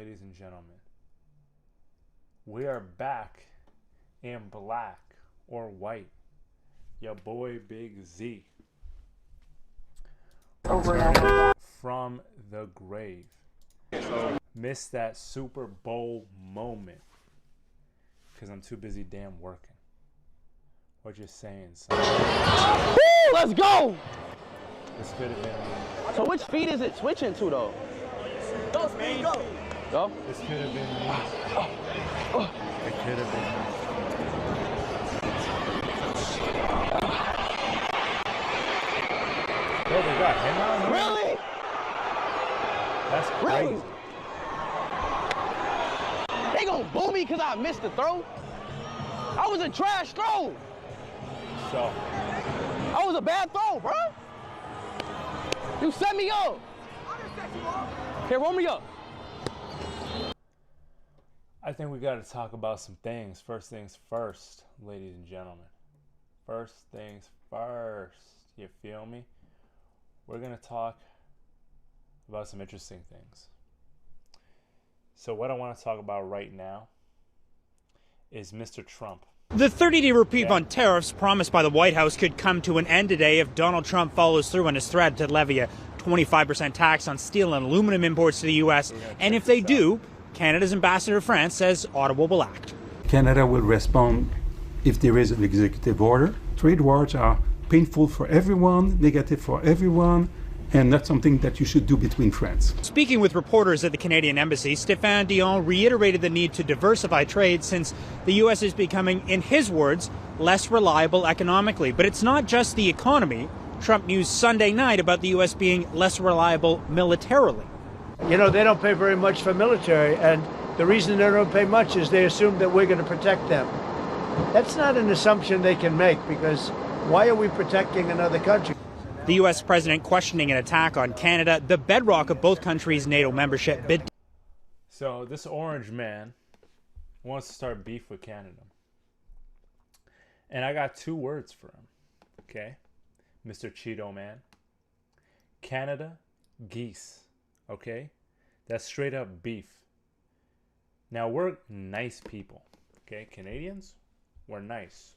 ladies and gentlemen, we are back in black or white. Your boy Big Z. Returning from the grave. Missed that Super Bowl moment because I'm too busy damn working. What you saying, son? Woo, let's go! This could have been me. So which feed is it switching to though? Go, speed, go! Go? This could have been me. It could have been me. Bro, they got Henny on here? Really? That's crazy. Really? They gonna boo me because I missed the throw? I was a trash throw. So. I was a bad throw, bro. You set me up. Here, roll me up. I think we got to talk about some things. First things first, ladies and gentlemen. First things first. You feel me? We're going to talk about some interesting things. So what I want to talk about right now is Mr. Trump. The 30-day reprieve on tariffs promised by the White House could come to an end today if Donald Trump follows through on his threat to levy a 25% tax on steel and aluminum imports to the U.S. And if they do, Canada's ambassador to France says Ottawa will act. Canada will respond if there is an executive order. Trade wars are painful for everyone, negative for everyone, and not something that you should do between friends. Speaking with reporters at the Canadian Embassy, Stéphane Dion reiterated the need to diversify trade since the U.S. is becoming, in his words, less reliable economically. But it's not just the economy. Trump mused Sunday night about the U.S. being less reliable militarily. You know, they don't pay very much for military, and the reason they don't pay much is they assume that we're going to protect them. That's not an assumption they can make, because why are we protecting another country? The U.S. president questioning an attack on Canada, the bedrock of both countries' NATO membership bid. So this orange man wants to start beef with Canada. And I got two words for him, okay? Mr. Cheeto Man. Canada geese, okay? That's straight up beef. Now, we're nice people, okay? Canadians, we're nice.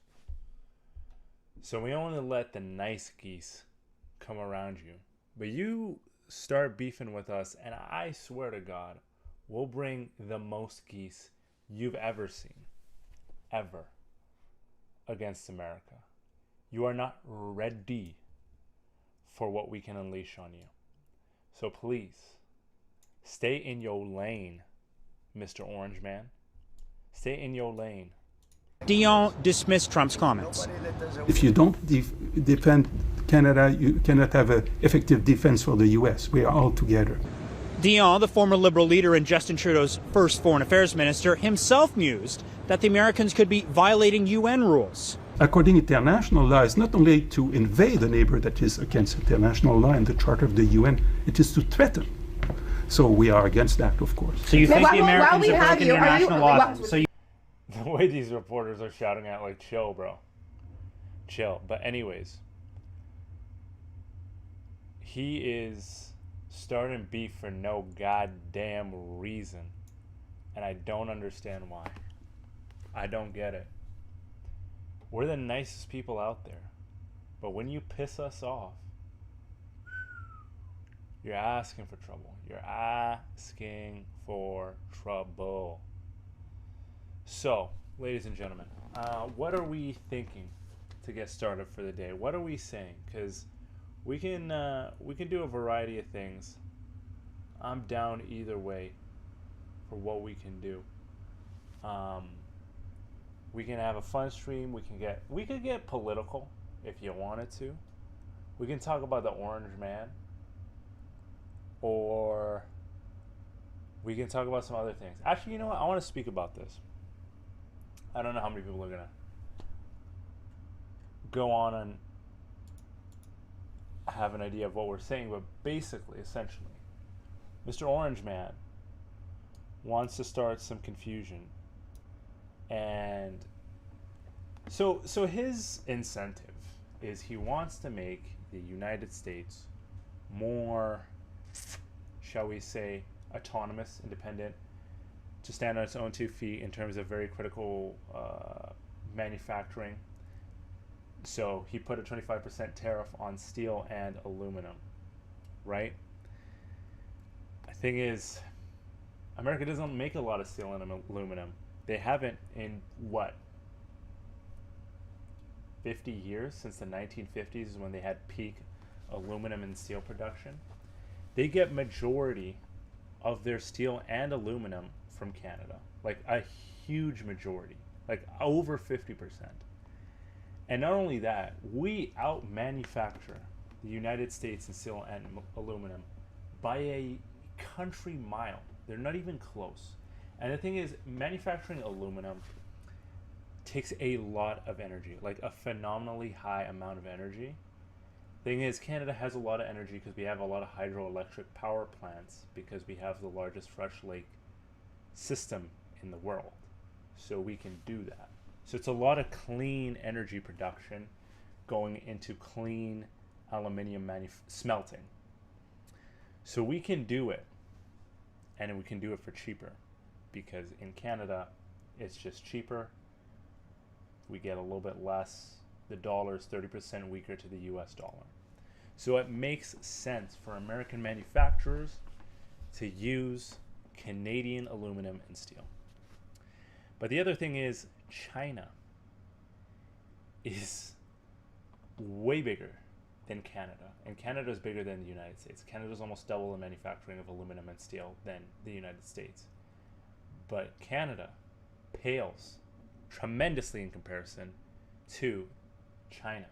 So we only let the nice geese come around you. But you start beefing with us, and I swear to God, we'll bring the most geese you've ever seen, ever, against America. You are not ready for what we can unleash on you. So please, stay in your lane, Mr. Orange Man. Stay in your lane. Dion dismissed Trump's comments. If you don't defend Canada, you cannot have an effective defense for the U.S. We are all together. Dion, the former Liberal leader and Justin Trudeau's first foreign affairs minister, himself mused that the Americans could be violating UN rules. According to international law, it's not only to invade a neighbor that is against international law and the Charter of the UN, it is to threaten. So we are against that, of course. So you think the Americans have broken international law? The way these reporters are shouting at, like, chill, bro. Chill. But anyways, he is starting beef for no goddamn reason. And I don't understand why. I don't get it. We're the nicest people out there. But when you piss us off, you're asking for trouble. You're asking for trouble. So, ladies and gentlemen, what are we thinking to get started for the day? What are we saying? Because we can do a variety of things. I'm down either way for what we can do. We can have a fun stream. We could get political if you wanted to. We can talk about the orange man, or we can talk about some other things. Actually, you know what? I want to speak about this. I don't know how many people are going to go on and have an idea of what we're saying, but basically, essentially, Mr. Orange Man wants to start some confusion. And so his incentive is he wants to make the United States more, shall we say, autonomous, independent, to stand on its own 2 feet in terms of very critical manufacturing. So he put a 25% tariff on steel and aluminum, right? The thing is, America doesn't make a lot of steel and aluminum. They haven't in what, 50 years, since the 1950s is when they had peak aluminum and steel production. They get majority of their steel and aluminum from Canada, like a huge majority, like over 50%. And not only that, we out manufacture the United States in steel and aluminum by a country mile. They're not even close. And the thing is, manufacturing aluminum takes a lot of energy, like a phenomenally high amount of energy. Thing is, Canada has a lot of energy because we have a lot of hydroelectric power plants, because we have the largest fresh lake system in the world. So we can do that. So it's a lot of clean energy production going into clean aluminium smelting. So we can do it, and we can do it for cheaper, because in Canada it's just cheaper. We get a little bit less. The dollar is 30% weaker to the US dollar. So it makes sense for American manufacturers to use Canadian aluminum and steel. But the other thing is, China is way bigger than Canada. And Canada is bigger than the United States. Canada is almost double the manufacturing of aluminum and steel than the United States. But Canada pales tremendously in comparison to China.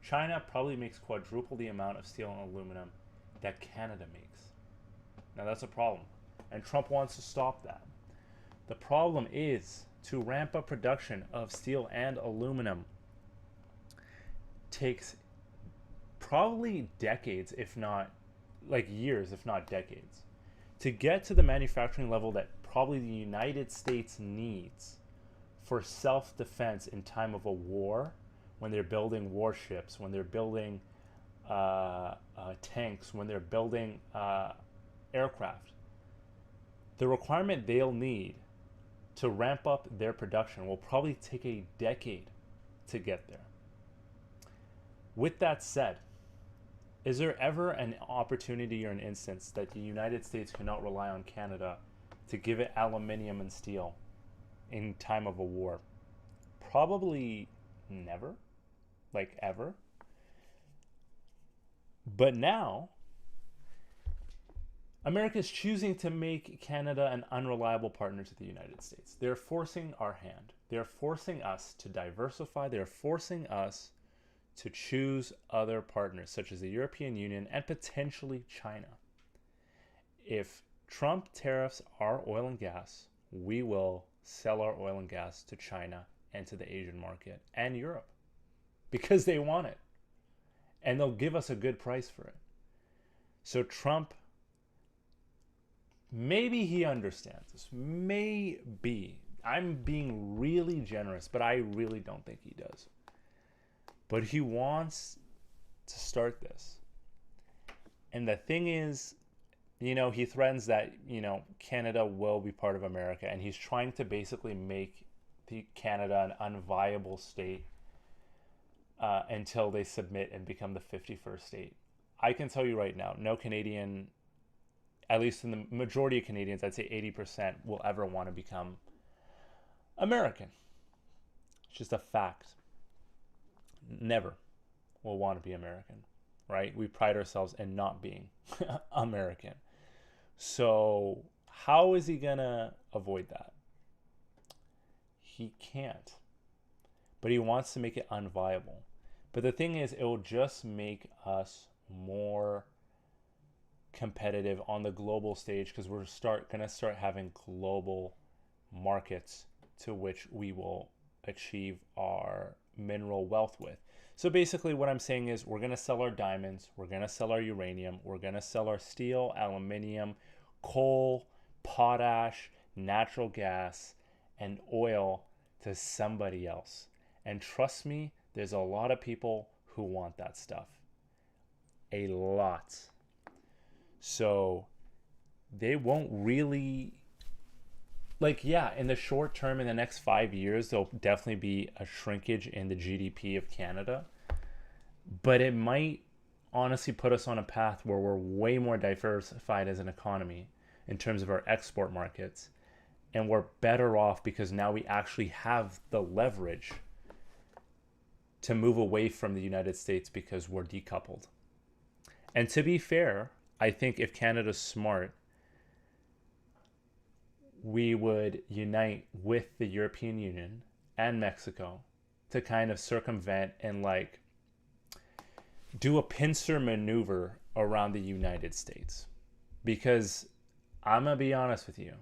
China probably makes quadruple the amount of steel and aluminum that Canada makes. Now that's a problem, and Trump wants to stop that. The problem is, to ramp up production of steel and aluminum takes probably decades, if not like years, if not decades, to get to the manufacturing level that probably the United States needs for self-defense in time of a war, when they're building warships, when they're building tanks, when they're building aircraft. The requirement they'll need to ramp up their production will probably take a decade to get there. With that said, is there ever an opportunity or an instance that the United States cannot rely on Canada to give it aluminium and steel in time of a war? Probably never, like ever. But now, America is choosing to make Canada an unreliable partner to the United States. They're forcing our hand. They're forcing us to diversify. They're forcing us to choose other partners, such as the European Union and potentially China. If Trump tariffs our oil and gas, we will sell our oil and gas to China and to the Asian market and Europe, because they want it. And they'll give us a good price for it. So Trump, maybe he understands this. Maybe. I'm being really generous, but I really don't think he does. But he wants to start this. And the thing is, he threatens that, Canada will be part of America. And he's trying to basically make Canada an unviable state until they submit and become the 51st state. I can tell you right now, no Canadian, at least in the majority of Canadians, I'd say 80%, will ever want to become American. It's just a fact. Never will want to be American, right? We pride ourselves in not being American. So how is he going to avoid that? He can't. But he wants to make it unviable. But the thing is, it will just make us more competitive on the global stage, because we're going to start having global markets to which we will achieve our mineral wealth with. So basically what I'm saying is, we're going to sell our diamonds, we're going to sell our uranium, we're going to sell our steel, aluminium, coal, potash, natural gas, and oil to somebody else. And trust me, there's a lot of people who want that stuff. A lot. So they won't really like, yeah, in the short term, in the next 5 years, there'll definitely be a shrinkage in the GDP of Canada. But it might honestly put us on a path where we're way more diversified as an economy in terms of our export markets. And we're better off because now we actually have the leverage to move away from the United States because we're decoupled. And to be fair, I think if Canada's smart, we would unite with the European Union and Mexico to kind of circumvent and like do a pincer maneuver around the United States. Because I'm going to be honest with you.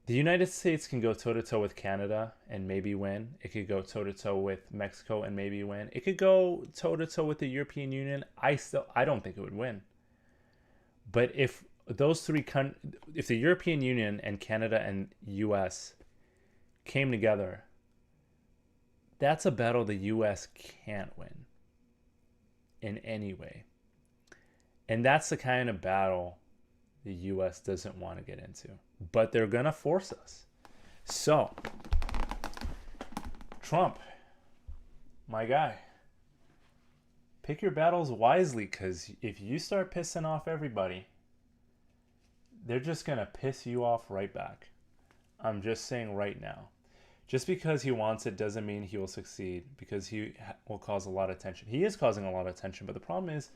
The United States can go toe-to-toe with Canada and maybe win. It could go toe-to-toe with Mexico and maybe win. It could go toe-to-toe with the European Union. I don't think it would win. But if those three if the European Union and Canada and US came together, that's a battle the US can't win in any way. And that's the kind of battle the US doesn't want to get into. But they're going to force us. So, Trump, my guy, pick your battles wisely, because if you start pissing off everybody, they're just going to piss you off right back. I'm just saying right now. Just because he wants it doesn't mean he will succeed, because he will cause a lot of tension. He is causing a lot of tension, but the problem is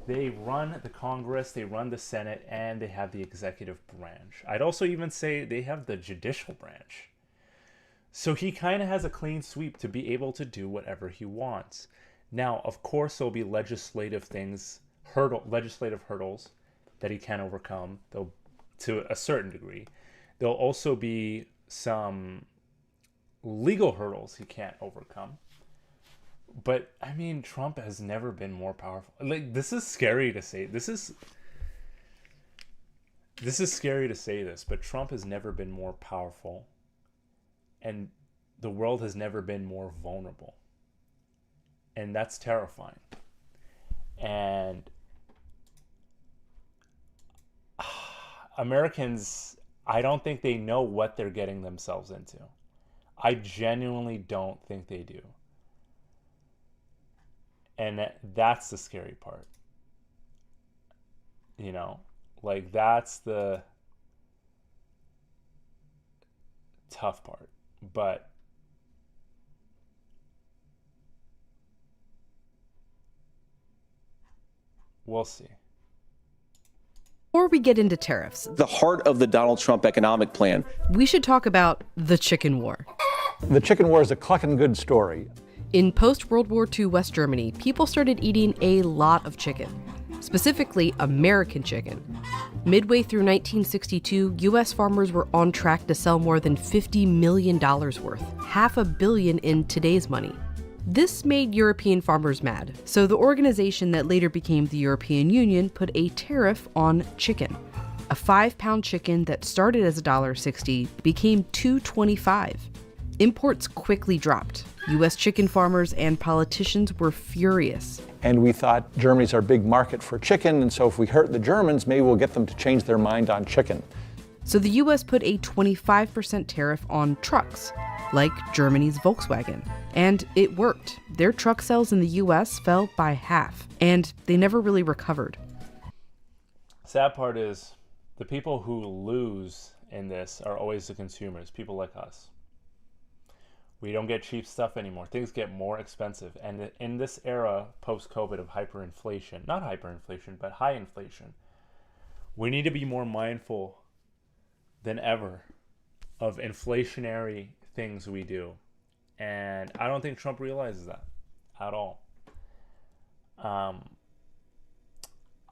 they run the Congress, they run the Senate, and they have the executive branch. I'd also even say they have the judicial branch. So he kind of has a clean sweep to be able to do whatever he wants. Now, of course, there'll be legislative hurdles that he can overcome, though, to a certain degree. There'll also be some legal hurdles he can't overcome. But, I mean, Trump has never been more powerful. Like, this is scary to say. This is scary to say this, but Trump has never been more powerful. And the world has never been more vulnerable. And that's terrifying. And Americans, I don't think they know what they're getting themselves into. I genuinely don't think they do. And that's the scary part. You know, like, that's the tough part. But we'll see. Before we get into tariffs, the heart of the Donald Trump economic plan, we should talk about the chicken war. The chicken war is a clucking good story. In post-World War II West Germany, people started eating a lot of chicken, specifically American chicken. Midway through 1962, U.S. farmers were on track to sell more than $50 million worth, $500 million in today's money. This made European farmers mad, so the organization that later became the European Union put a tariff on chicken. A 5-pound chicken that started as $1.60 became $2.25. Imports quickly dropped. U.S. chicken farmers and politicians were furious. And we thought Germany's our big market for chicken, and so if we hurt the Germans, maybe we'll get them to change their mind on chicken. So the U.S. put a 25% tariff on trucks, like Germany's Volkswagen. And it worked. Their truck sales in the U.S. fell by half, and they never really recovered. Sad part is, the people who lose in this are always the consumers, people like us. We don't get cheap stuff anymore. Things get more expensive. And in this era, post-COVID, of hyperinflation, not hyperinflation, but high inflation, we need to be more mindful than ever of inflationary things we do. And I don't think Trump realizes that at all.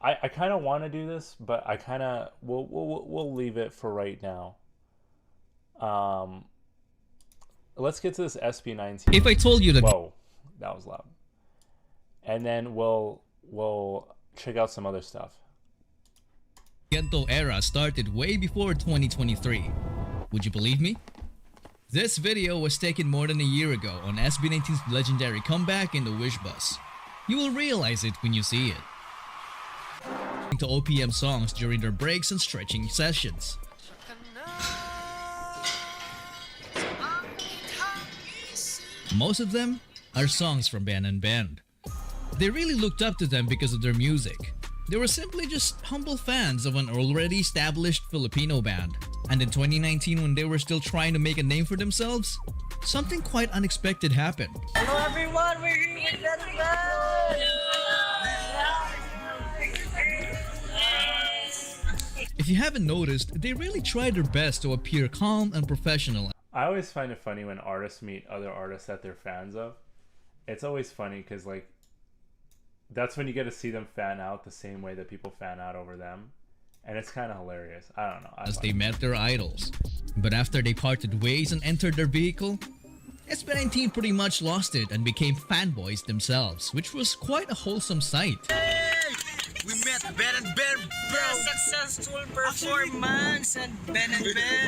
I kind of want to do this, but I kind of we'll leave it for right now. Let's get to this SB19. If I told you that... Whoa, that was loud. And then we'll check out some other stuff. Ghetto era started way before 2023. Would you believe me? This video was taken more than a year ago on SB19's legendary comeback in the Wish Bus. You will realize it when you see it. To OPM songs during their breaks and stretching sessions. Most of them are songs from Ben and Ben. They really looked up to them because of their music. They were simply just humble fans of an already established Filipino band. And in 2019, when they were still trying to make a name for themselves, something quite unexpected happened. Hello everyone, we're here with If you haven't noticed, they really tried their best to appear calm and professional. I always find it funny when artists meet other artists that they're fans of. It's always funny because, like, that's when you get to see them fan out the same way that people fan out over them. And it's kind of hilarious. I don't know. As they met their idols. But after they parted ways and entered their vehicle, SB19 pretty much lost it and became fanboys themselves, which was quite a wholesome sight. We met Ben and Ben, bro! Successful performance and Ben and Ben!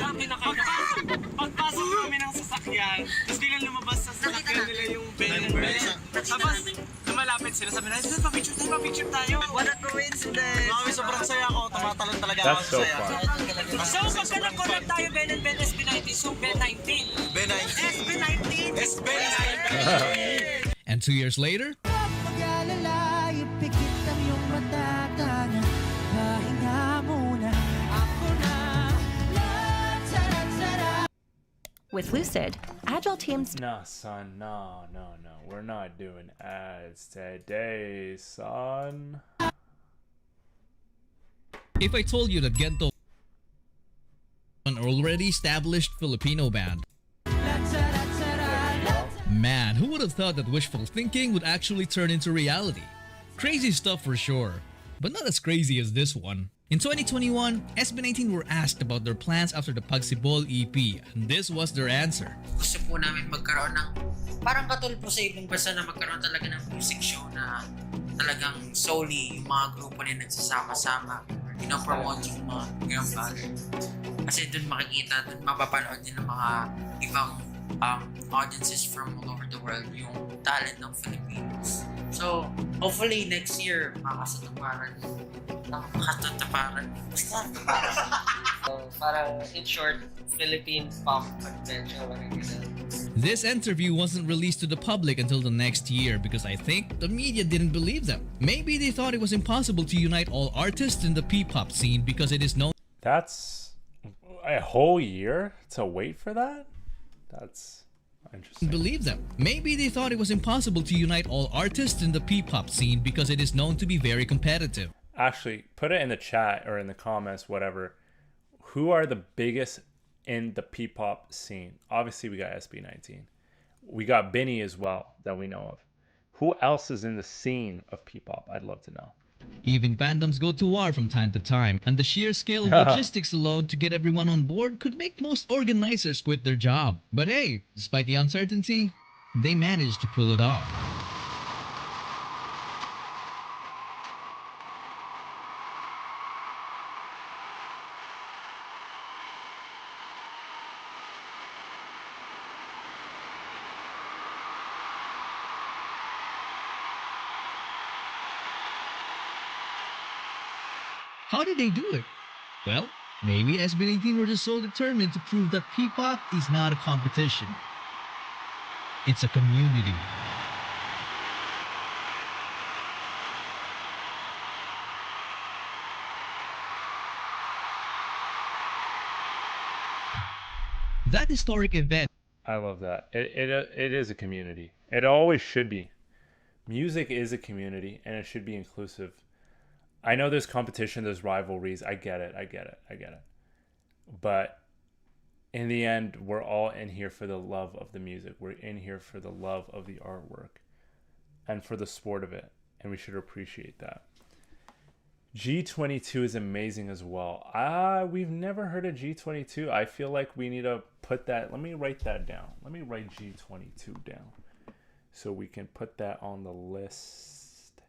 Pagpasok kami ng sasakyan, tapos biglang lumabas sa sasakyan nila yung Ben and Ben. Tapos lumalapit sila, sabi na, papicture tayo. What a coincidence! Mami, sobrang saya ako, tumatalon talaga ako sa saya. So, pagka nag-collab tayo Ben and Ben SB19, so Ben19. Ben19! SB19! And 2 years later, with Lucid, Agile teams... Nah, son, no. We're not doing ads today, son. If I told you that Gento, an already established Filipino band, man, who would have thought that wishful thinking would actually turn into reality? Crazy stuff for sure, but not as crazy as this one. In 2021, SB19 were asked about their plans after the Pagsibol EP, and this was their answer. Gusto po namin magkaroon ng, parang katulad po sa ibang bansa na magkaroon talaga ng music show na talagang solely yung mga grupo na nagsasama-sama, pinopromote yung mga ganyan bagay. Kasi dun makikita, dun mapapanood din ng mga ibang audiences from all over the world yung talent ng Filipinos. So, hopefully next year, makasatuparan. So, parang in short, Philippine pop adventure. This interview wasn't released to the public until the next year because I think the media didn't believe them. Maybe they thought it was impossible to unite all artists in the P-pop scene because it is known. That's a whole year to wait for that? That's interesting. Believe them. Maybe they thought it was impossible to unite all artists in the P-pop scene because it is known to be very competitive. Actually, put it in the chat or in the comments, whatever. Who are the biggest in the P-pop scene? Obviously, we got SB19. We got Benny as well that we know of. Who else is in the scene of P-pop? I'd love to know. Even fandoms go to war from time to time, and the sheer scale of logistics alone to get everyone on board could make most organizers quit their job. But hey, despite the uncertainty, they managed to pull it off. How did they do it? Well, maybe SB19 were just so determined to prove that P-pop is not a competition. It's a community. That historic event. I love that. It is a community. It always should be. Music is a community, and it should be inclusive. I know there's competition, there's rivalries. I get it. But in the end, we're all in here for the love of the music. We're in here for the love of the artwork and for the sport of it. And we should appreciate that. G22 is amazing as well. We've never heard of G22. I feel like we need to put that. Let me write that down. Let me write G22 down so we can put that on the list.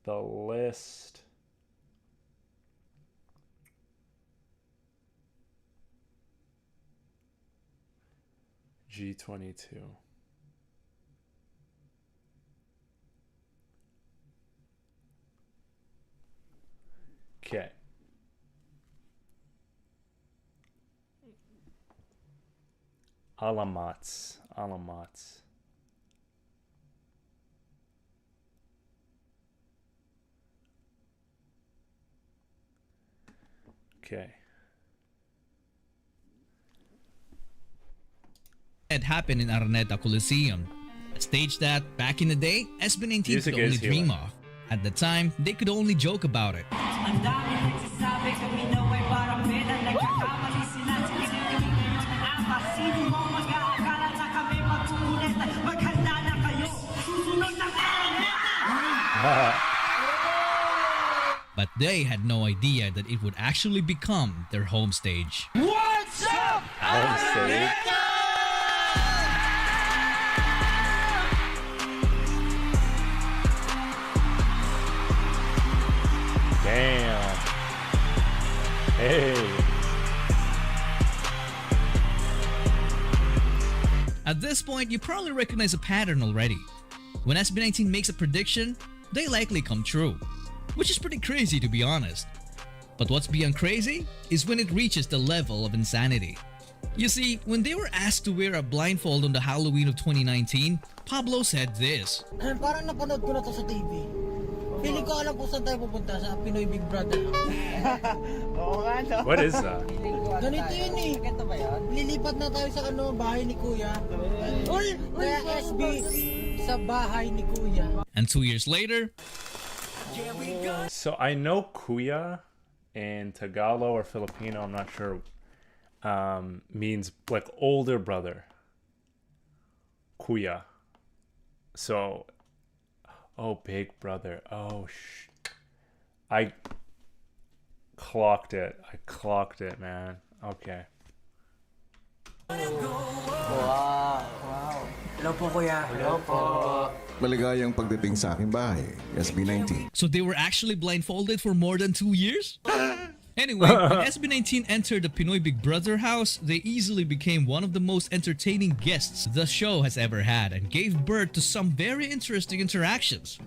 The list. G22. Okay. Alamats. Okay. It happened in Araneta Coliseum, a stage that, back in the day, SB19 Music could only is dream healing. of. At the time, they could only joke about it. But they had no idea that it would actually become their home stage. What's up? Home stage. Damn. Hey. At this point, you probably recognize a pattern already. When SB19 makes a prediction, they likely come true, which is pretty crazy to be honest. But what's beyond crazy is when it reaches the level of insanity. You see, when they were asked to wear a blindfold on the Halloween of 2019, Pablo said this. Parang napanood ko na to sa TV. Feeling ko alam po saan tayo pupunta sa Pinoy Big Brother. Oo nga, no? What is that? Ganito yun eh. Ganito ba yun? Lilipat na tayo sa bahay ni Kuya. Kaya SB sa bahay ni Kuya. And 2 years later, So I know Kuya in Tagalog or Filipino, I'm not sure, means like older brother. Kuya. So, oh, big brother. Oh, I clocked it. I clocked it, man. Okay. Wow. Hello po, Kuya. Hello po. Maligayang pagdating sa aking bahay, SB19. so they were actually blindfolded for more than 2 years? Anyway, when SB19 entered the Pinoy Big Brother house, they easily became one of the most entertaining guests the show has ever had and gave birth to some very interesting interactions.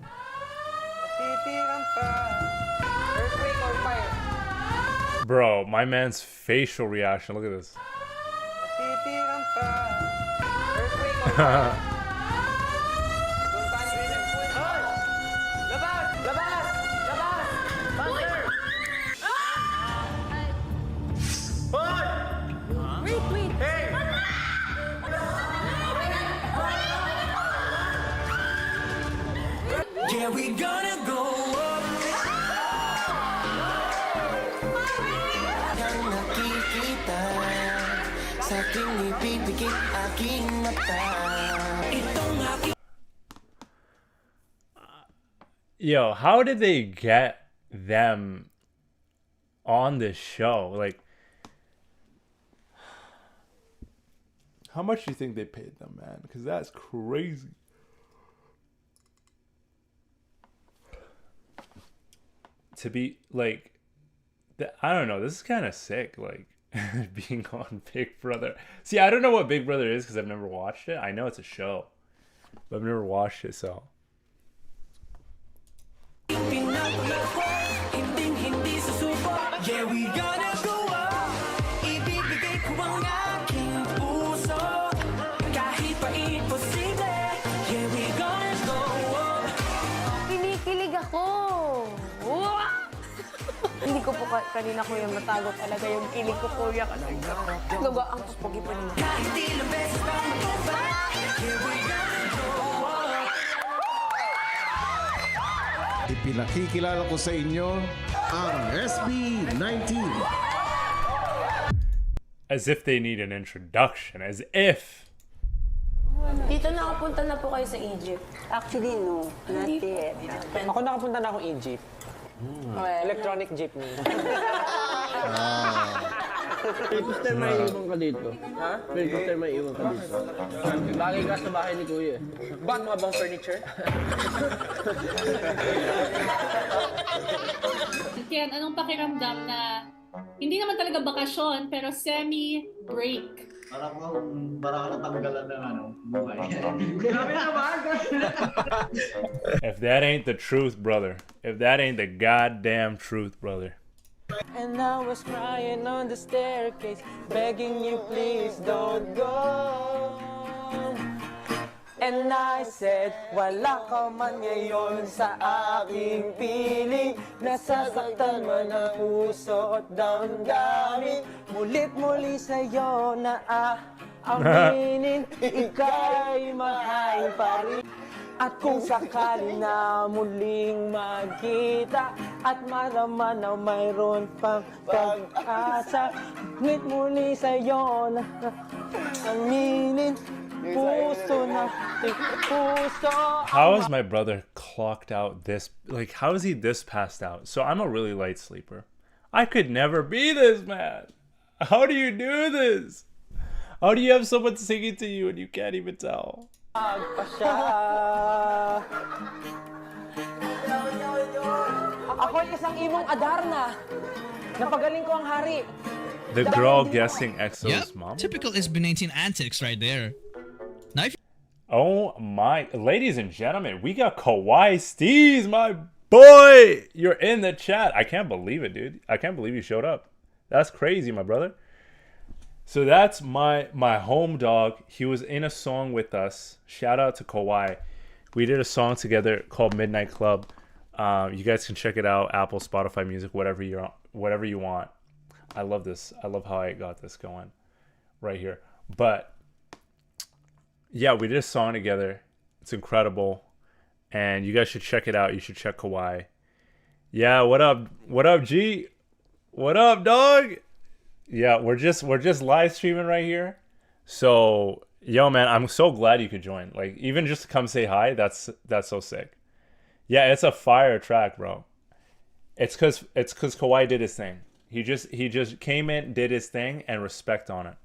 Bro, my man's facial reaction. Look at this. Yeah, we gonna go up. Yang nakikita sa aking ipipikit aking mata. Itong aking... Yo, how did they get them on this show? Like, how much do you think they paid them, man? Because that's crazy. To be like, I don't know. This is kind of sick. Like being on Big Brother. See, I don't know what Big Brother is because I've never watched it. I know it's a show, but I've never watched it. So. Yeah, we gonna go up. Ibibigay ko ang aking puso. Kahit pa imposible. Yeah, we gonna go up. Kinikilig ako. Hindi ko po kanina kuya matago talaga yung kilig ko kuya kasi gawa ang pupugi pa nila. Kahit ilang beses pang matuba. Yeah, we gonna go up. Ipinakikilala ko sa inyo ang SB19. As if they need an introduction. As if. Dito nakapunta na po kayo sa Egypt. Actually, no. Not yet. Ako nakapunta na akong Egypt. Electronic jeepney. Helicopter may iwan ka dito. Ha? Helicopter may iwan ka dito. Lagi ka sa bahay ni Kuya. Bakit mga bang furniture? Ken, anong pakiramdam na hindi naman talaga bakasyon pero semi-break? Para natanggalan ng buhay. Grabe naman! If that ain't the truth, brother. If that ain't the goddamn truth, brother. And I was crying on the staircase, begging you please don't go. And I said, wala ka man ngayon sa aking piling. Nasasaktan man ang puso at damdamin. Mulit-muli sa'yo na aminin, ika'y mahain pa rin. At kung sakali na muling magkita at marama na mayroon pang pag-asa, mulit-muli sa'yo na aminin. How is my brother clocked out this? Like, how is he this passed out? So I'm a really light sleeper. I could never be this, man. How do you do this? How do you have someone singing to you and you can't even tell? Ako'y isang imong Adarna. Napagaling ko ang hari. The girl guessing EXO's mom? Typical SB19 antics right there. Now if oh my, ladies and gentlemen, we got Kawaii Steez, my boy. You're in the chat. I can't believe it, dude. I can't believe you showed up. That's crazy, my brother. So that's my home dog. He was in a song with us. Shout out to Kawaii. We did a song together called Midnight Club. You guys can check it out. Apple, Spotify Music, whatever you want. I love this. I love how I got this going right here. But yeah, we did a song together. It's incredible. And you guys should check it out. You should check Kawaii. Yeah, what up? What up, G? What up, dog? Yeah, we're just live streaming right here. So, yo, man, I'm so glad you could join. Like, even just to come say hi, that's so sick. Yeah, it's a fire track, bro. It's cause Kawaii did his thing. He just came in, did his thing, and respect on it.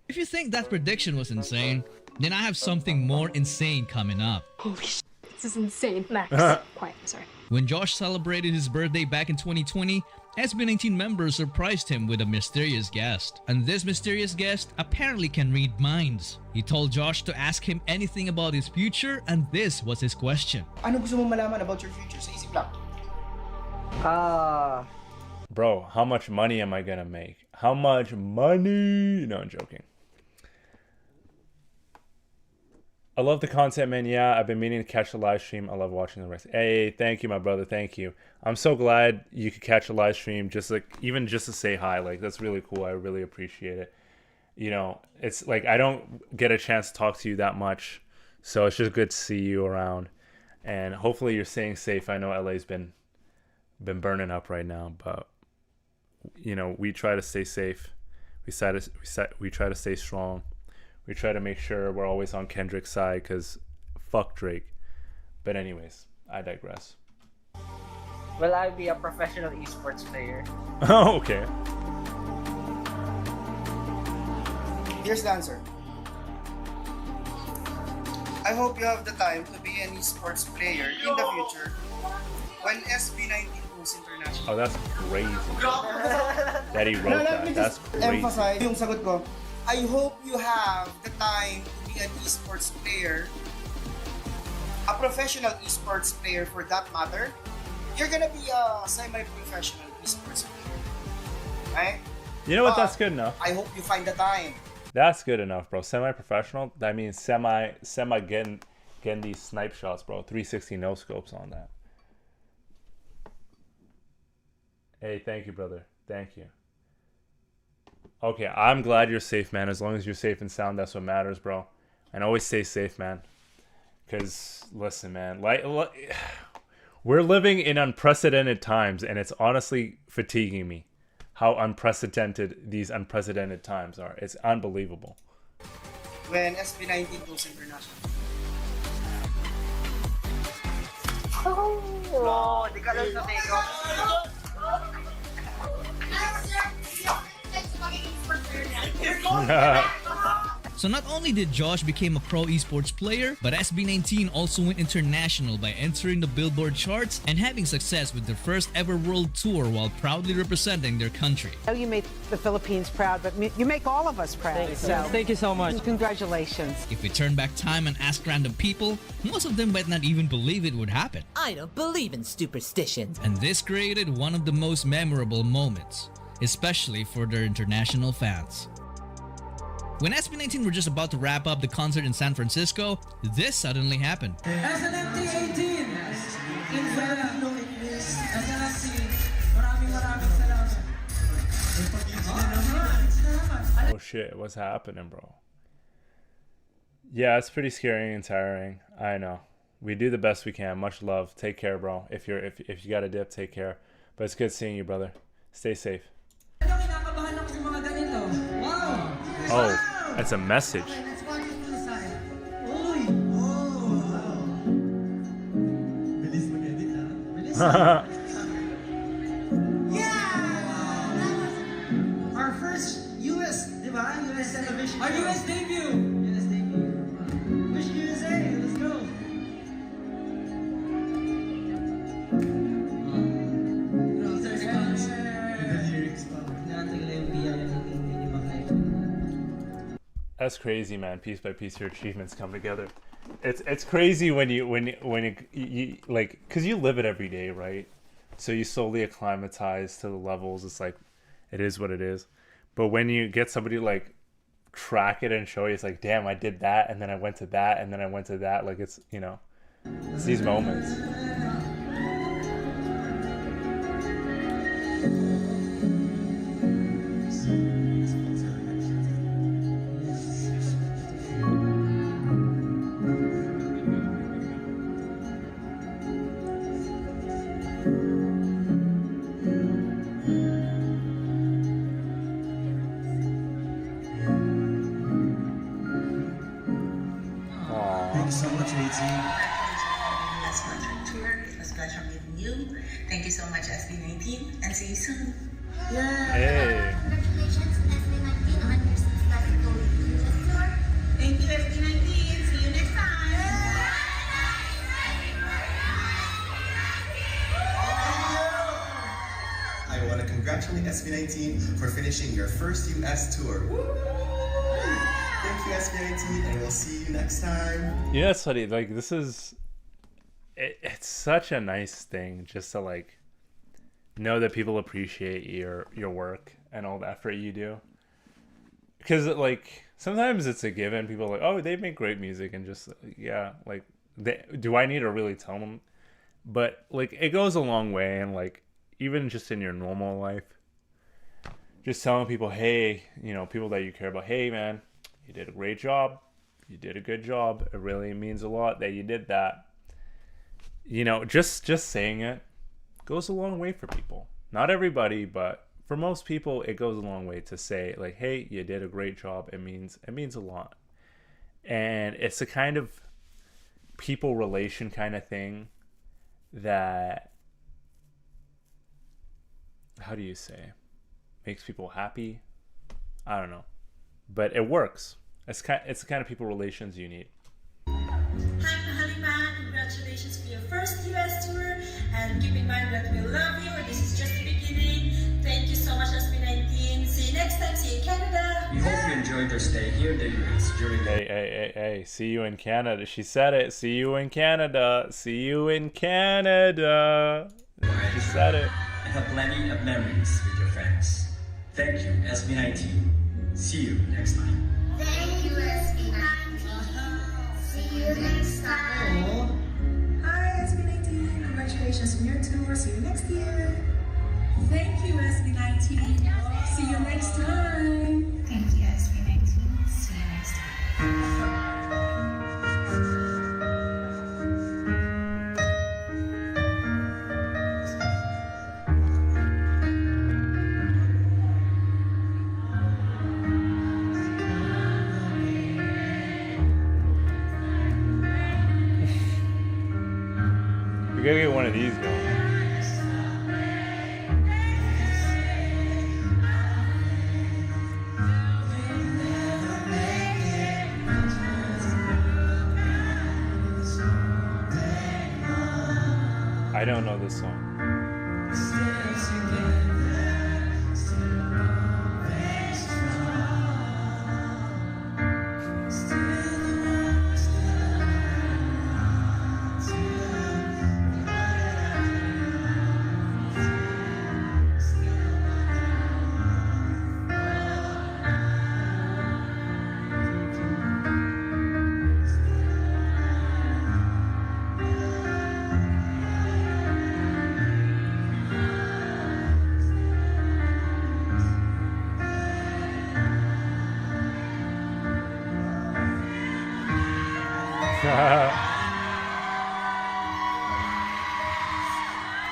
If you think that prediction was insane, then I have something more insane coming up. Holy shit, this is insane. Max, quiet, I'm sorry. When Josh celebrated his birthday back in 2020, SB19 members surprised him with a mysterious guest. And this mysterious guest apparently can read minds. He told Josh to ask him anything about his future, and this was his question. Ano gusto mong malaman about your future? Sa isip lang. Bro, how much money am I gonna make? How much money? No, I'm joking. I love the content, man. Yeah, I've been meaning to catch the live stream. I love watching the rest. Hey, thank you, my brother. Thank you. I'm so glad you could catch a live stream, even just to say hi. Like, that's really cool. I really appreciate it. You know, it's like I don't get a chance to talk to you that much, so it's just good to see you around. And hopefully you're staying safe. I know LA's been burning up right now, but you know, we try to stay safe. We try to stay strong. We try to make sure we're always on Kendrick's side, because fuck Drake. But anyways, I digress. Will I be a professional esports player? Oh, okay. Here's the answer. I hope you have the time to be an esports player in the future when SB19 goes international. Oh, that's crazy. That he wrote that. That's crazy. Emphasize yung sagot ko. I hope you have the time to be an esports player, a professional esports player for that matter. You're gonna be a semi-professional esports player, right? You know what? That's good enough. I hope you find the time. That's good enough, bro. Semi-professional. That means semi getting these snipe shots, bro. 360 no scopes on that. Hey, thank you, brother. Thank you. Okay, I'm glad you're safe, man. As long as you're safe and sound, that's what matters, bro. And always stay safe, man. Because, listen, man, we're living in unprecedented times, and it's honestly fatiguing me how unprecedented these unprecedented times are. It's unbelievable. When SB19 goes international. Oh, di ka lang sa teko. So not only did Josh become a pro esports player, but SB19 also went international by entering the Billboard charts and having success with their first ever world tour while proudly representing their country. I know you made the Philippines proud, but you make all of us proud. Thank you so much. Congratulations. If we turn back time and ask random people, most of them might not even believe it would happen. I don't believe in superstitions. And this created one of the most memorable moments, especially for their international fans. When SB19 were just about to wrap up the concert in San Francisco, this suddenly happened. SNMT 18! Oh shit, what's happening, bro? Yeah, it's pretty scary and tiring. I know. We do the best we can. Much love. Take care, bro. If you got a dip, take care. But it's good seeing you, brother. Stay safe. Oh, that's a message. Our first US, diba? US television. Our US debut. US debut. Wish USA. Let's go. That's crazy, man. Piece by piece, your achievements come together. It's crazy when you like, cause you live it every day, right? So you slowly acclimatize to the levels. It's like, it is what it is. But when you get somebody to like track it and show you, it's like, damn, I did that, and then I went to that, and then I went to that. Like, it's, you know, it's these moments. Thank you so much, SB19, and see you soon. Hey. Thank you, SB19. See you next time. I want to congratulate SB19 for finishing your first US tour. Thank you, SB19, and we'll see you next time. Yeah, it's funny. Like, this is... It's such a nice thing just to like know that people appreciate your work and all the effort you do, because like sometimes it's a given. People are like, oh, they make great music, and just, yeah, like, do I need to really tell them? But like, it goes a long way. And like, even just in your normal life, just telling people, hey, you know, people that you care about, hey man, you did a great job, you did a good job, it really means a lot that you did that. You know, just saying it goes a long way for people. Not everybody, but for most people, it goes a long way to say, like, hey, you did a great job. It means a lot. And it's a kind of people relation kind of thing that, how do you say, makes people happy? I don't know. But it works. It's the kind of people relations you need. Hi, Mahalima. Congratulations for your first US tour, and keep in mind that we love you, and this is just the beginning. Thank you so much, SB19. See you next time. See you in Canada. We hope you enjoyed your stay here in the US during the... Hey, see you in Canada. She said it. See you in Canada. See you in Canada. She said it. And have plenty of memories with your friends. Thank you, SB19. See you next time. Thank you, SB19. See you next time. Hi, SB19. Congratulations on your tour. See you next year. Thank you, SB19. See you next time. Thank you, SB19. See you next time. We gotta get one of these going. I don't know this song.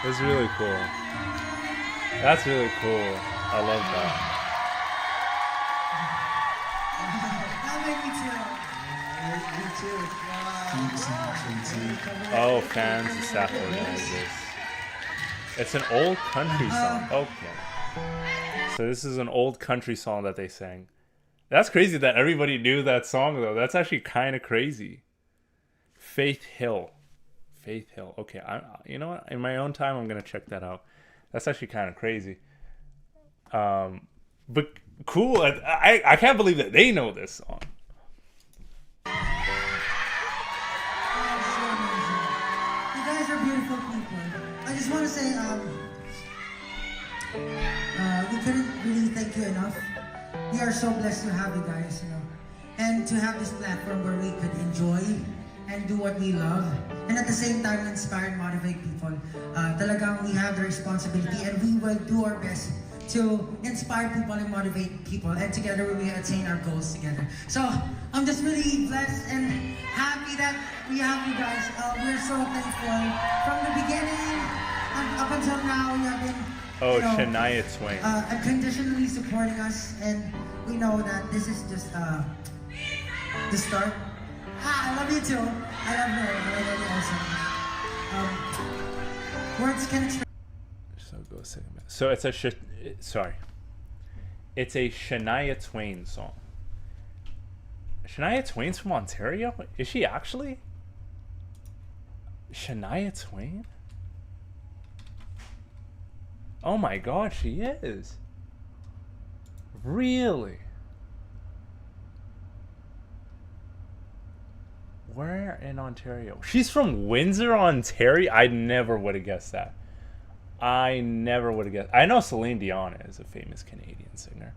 It's really cool. That's really cool. I love that. Oh, fans and staff organizers. It's an old country song. Okay. So this is an old country song that they sang. That's crazy that everybody knew that song though. That's actually kind of crazy. Faith Hill. Faith Hill. Okay, you know what? In my own time, I'm gonna check that out. That's actually kind of crazy. But cool. I can't believe that they know this song. You guys are beautiful people. I just want to say, we couldn't really thank you enough. We are so blessed to have you guys, you know, and to have this platform where we could enjoy and do what we love, and at the same time inspire and motivate people. Talagang we have the responsibility, and we will do our best to inspire people and motivate people, and together we will attain our goals together. So I'm just really blessed and happy that we have you guys. We're so thankful from the beginning up until now. You have been Shania Twain. Unconditionally supporting us, and we know that this is just the start. I love you too. I love you. I love you also. Words can express. So go a second. So it's a it's a Shania Twain song. Shania Twain's from Ontario? Is she actually? Shania Twain? Oh my god, she is. Really? Where in Ontario? She's from Windsor, Ontario? I never would have guessed that. I never would have guessed. I know Celine Dion is a famous Canadian singer.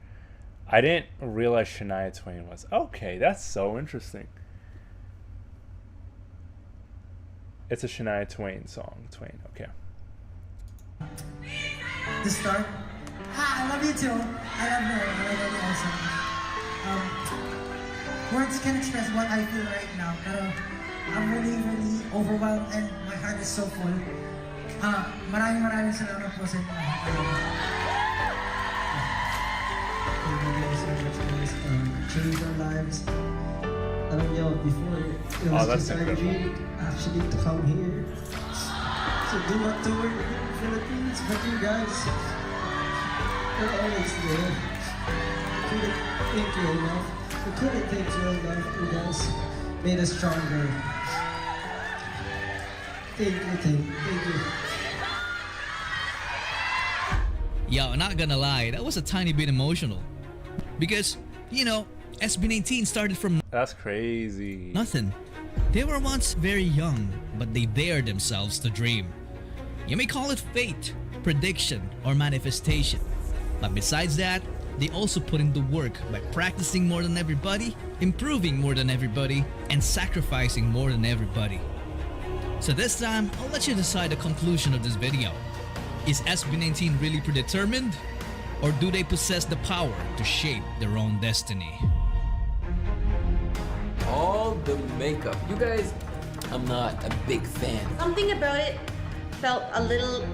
I didn't realize Shania Twain was. Okay, that's so interesting. It's a Shania Twain song. Twain, okay. The start. I love you too. I love you. I love you also. Words can express what I feel right now, pero I'm really, really overwhelmed and my heart is so full. Maraming salamat po sa inyo. Change our lives. Alam niyo, before it was just our dream actually to come here. So do not to work in the Philippines, but you guys are always there. Couldn't thank you enough. We couldn't thank you enough. You guys made us stronger. Thank you. Yo, not gonna lie, that was a tiny bit emotional. Because, you know, SB19 started from That's crazy. nothing. They were once very young, but they dared themselves to dream. You may call it fate, prediction, or manifestation. But besides that, they also put in the work by practicing more than everybody, improving more than everybody, and sacrificing more than everybody. So this time, I'll let you decide the conclusion of this video. Is SB19 really predetermined? Or do they possess the power to shape their own destiny? All the makeup. You guys, I'm not a big fan. Something about it felt a little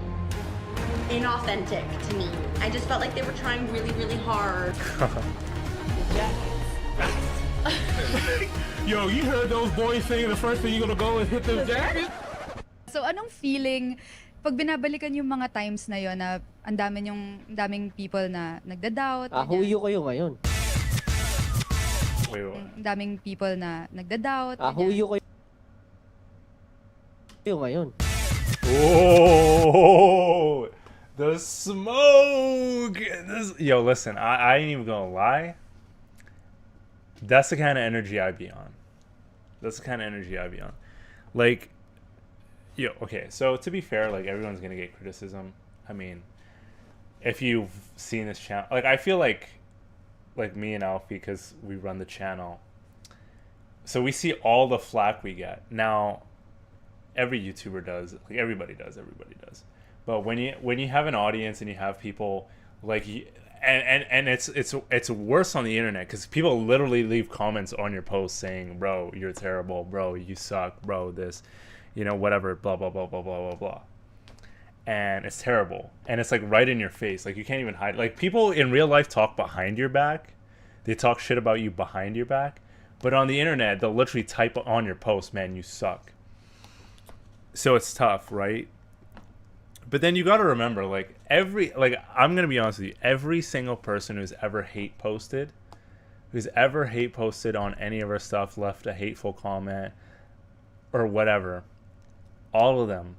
inauthentic to me. I just felt like they were trying really, really hard. Yo, you heard those boys saying the first thing you're gonna go and hit those jackets? So anong feeling pag binabalikan yung mga times na yon na ang daming people na nagda-doubt? Huyo kayo ngayon. Wait, what? Ang daming people na nagda-doubt. Huyo kayo ngayon. Oh, the smoke! Yo, listen, I ain't even gonna lie. That's the kind of energy I'd be on. Like, yo, okay, so to be fair, like, everyone's gonna get criticism. I mean, if you've seen this channel, like, I feel like me and Alfey, because we run the channel, so we see all the flack we get. Now, every YouTuber does, like, everybody does. But when you have an audience and you have people like, and it's worse on the internet because people literally leave comments on your post saying, bro, you're terrible, bro, you suck, bro, this, you know, whatever, blah blah blah blah blah blah blah. and it's terrible, and it's like right in your face. Like you can't even hide. Like people in real life talk behind your back. They talk shit about you behind your back, but on the internet they'll literally type on your post, man, you suck. So it's tough, right? But then you got to remember, like I'm gonna be honest with you, every single person who's ever hate posted on any of our stuff, left a hateful comment or whatever, all of them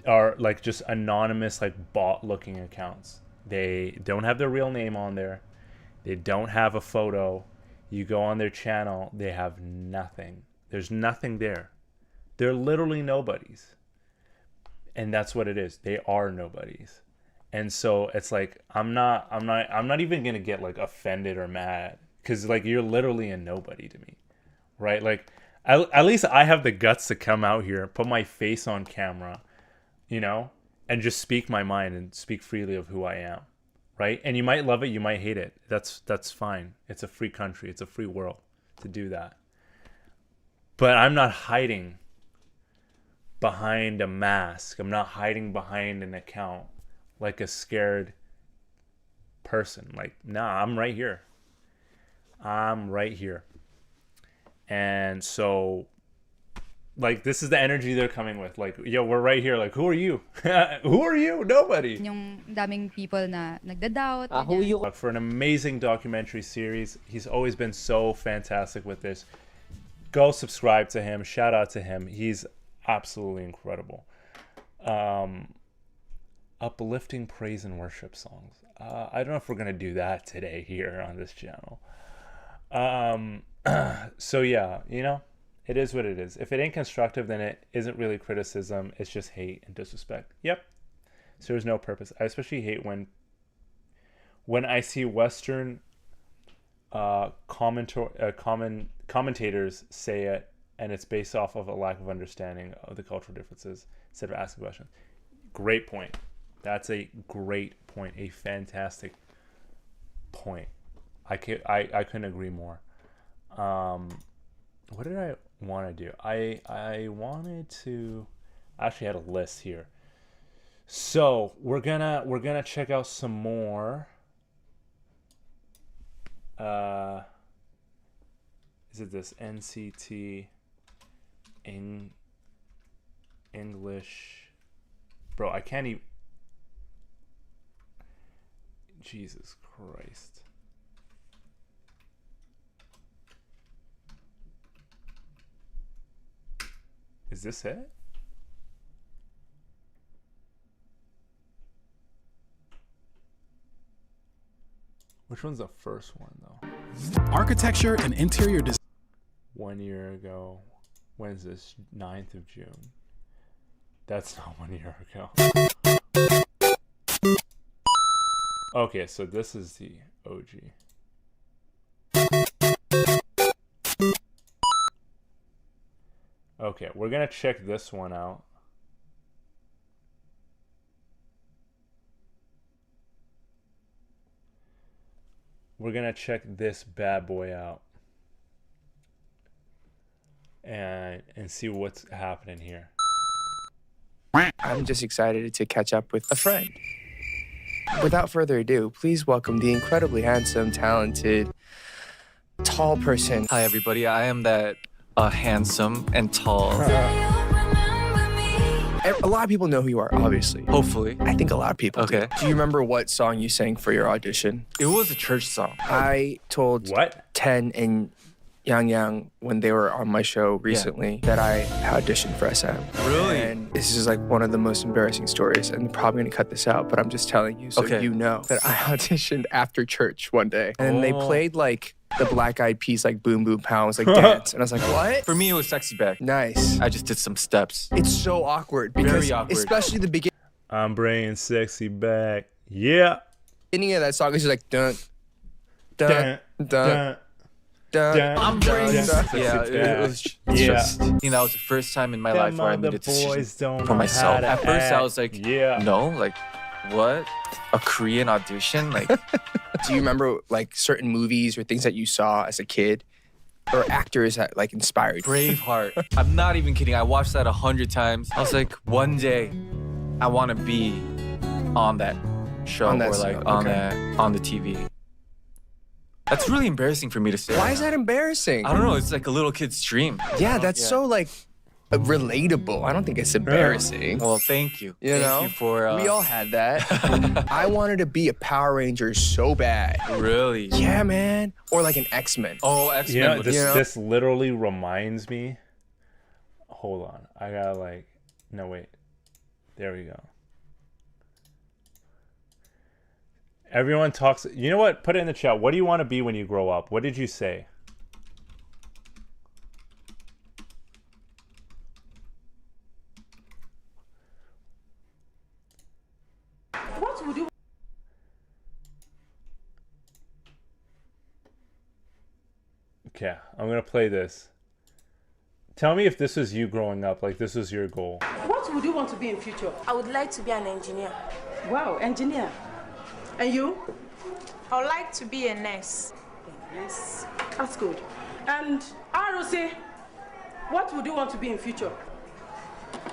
are like just anonymous, like bot looking accounts. They don't have their real name on there. They don't have a photo. You go on their channel, they have nothing. There's nothing there. They're literally nobodies. And that's what it is. They are nobodies. And so it's like I'm not even gonna get like offended or mad, because like you're literally a nobody to me, right? Like at least I have the guts to come out here, put my face on camera, you know, and just speak my mind and speak freely of who I am, right? And you might love it, you might hate it. That's fine. It's a free country. It's a free world to do that. But I'm not hiding behind a mask. I'm not hiding behind an account like a scared person. Like, nah, I'm right here. I'm right here. And so, like, this is the energy they're coming with. Like, yo, we're right here. Like, who are you? Who are you? Nobody. Yung daming people na nagda-doubt. Who you? For an amazing documentary series. He's always been so fantastic with this. Go subscribe to him. Shout out to him. He's absolutely incredible. Uplifting praise and worship songs. I don't know if we're gonna do that today here on this channel. So yeah, you know, it is what it is. If it ain't constructive, then it isn't really criticism. It's just hate and disrespect. Yep. So there's no purpose. I especially hate when I see Western commentators say it, and it's based off of a lack of understanding of the cultural differences instead of asking questions. Great point. That's a great point. A fantastic point. I couldn't agree more. What did I want to do? I wanted to actually had a list here. So we're gonna check out some more. Is it this NCT English? Bro, I can't even. Jesus Christ. Is this it? Which one's the first one though? Architecture and interior design. 1 year ago. When's this? 9th of June. That's not 1 year ago. Okay, so this is the OG. Okay, we're gonna check this one out. We're gonna check this bad boy out and see what's happening here. I'm just excited to catch up with a friend. Without further ado, please welcome the incredibly handsome, talented, tall person. Hi everybody, I am that handsome and tall. A lot of people know who you are, obviously. Hopefully. I think a lot of people Okay. do you remember what song you sang for your audition? It was a church song. I told Ten and Yang when they were on my show recently that I auditioned for SM. Really? And this is like one of the most embarrassing stories, and I'm probably gonna cut this out, but I'm just telling you so you know that I auditioned after church one day, and they played like the Black Eyed Peas, like Boom Boom Pounds, like dance, and I was like, what? For me, it was Sexy Back. Nice. I just did some steps. It's so awkward because Very awkward. especially the beginning. I'm bringing sexy back. Yeah. Beginning of that song is just like dun dun dun. I'm bringing Yeah, it was just, you know, it was the first time in my life where I made a decision for myself. At first, I was like, no, like, what? A Korean audition? Like, do you remember like certain movies or things that you saw as a kid, or actors that like inspired you? Braveheart. I'm not even kidding. I watched that 100 times. I was like, one day, I want to be on that show On that or like show, on okay. on the TV. That's really embarrassing for me to say. Why is that embarrassing? I don't know. It's like a little kid's dream. Yeah, that's so like relatable. I don't think it's embarrassing. Well, thank you. You know, thank you for. We all had that. I wanted to be a Power Ranger so bad. Really? Yeah, man. Or like an X-Men. Oh, X-Men. Yeah, this literally reminds me. Hold on, I gotta like. No wait. There we go. Everyone talks. You know what? Put it in the chat. What do you want to be when you grow up? What did you say? What would you? Okay, I'm gonna play this. Tell me if this was you growing up, like this was your goal. What would you want to be in future? I would like to be an engineer. Wow, engineer. And you? I would like to be a nurse. Yes, that's good. And ROC, what would you want to be in future?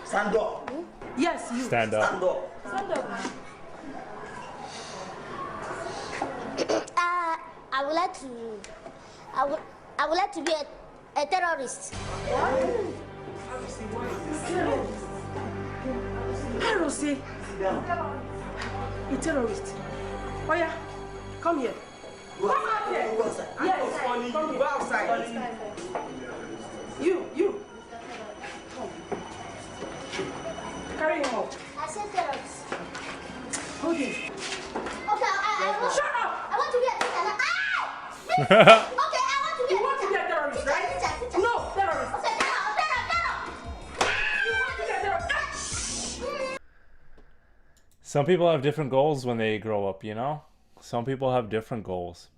Stand up. Yes, you. Stand up. Stand up. Stand up. I would like to. I would like to be a terrorist. ROC. A terrorist. Oh yeah, come here. Come out here. Yes, come here. Go outside. You. Come. Carry him out. I said terrorist. Hold him. Okay, I want. Shut up! I want to be a teacher. Ah! Okay, I want to be a teacher. You want to be a terrorist, right? Teacher. No, terrorist. Okay, terror. You want to be a terrorist? Some people have different goals when they grow up, you know? Some people have different goals.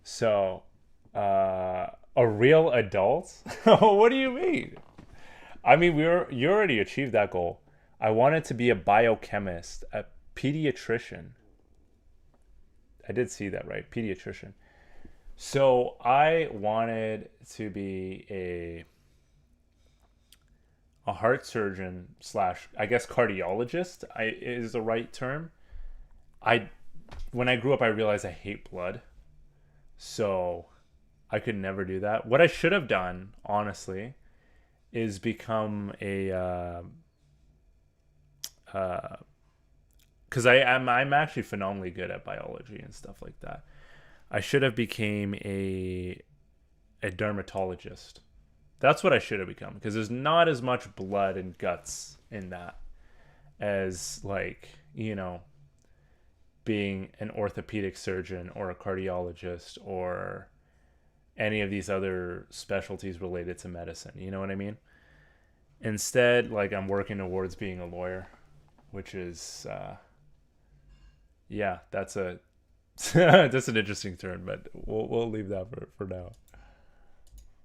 So, a real adult? What do you mean? I mean, you already achieved that goal. I wanted to be a biochemist, a pediatrician. I did see that, right? Pediatrician. So I wanted to be a heart surgeon / I guess cardiologist is the right term. When I grew up, I realized I hate blood. So I could never do that. What I should have done, honestly, is become a because I'm actually phenomenally good at biology and stuff like that. I should have became a dermatologist. That's what I should have become, because there's not as much blood and guts in that as, like, you know, being an orthopedic surgeon or a cardiologist or any of these other specialties related to medicine. You know what I mean? Instead, like, I'm working towards being a lawyer, which is, yeah, that's an interesting turn, but we'll leave that for now.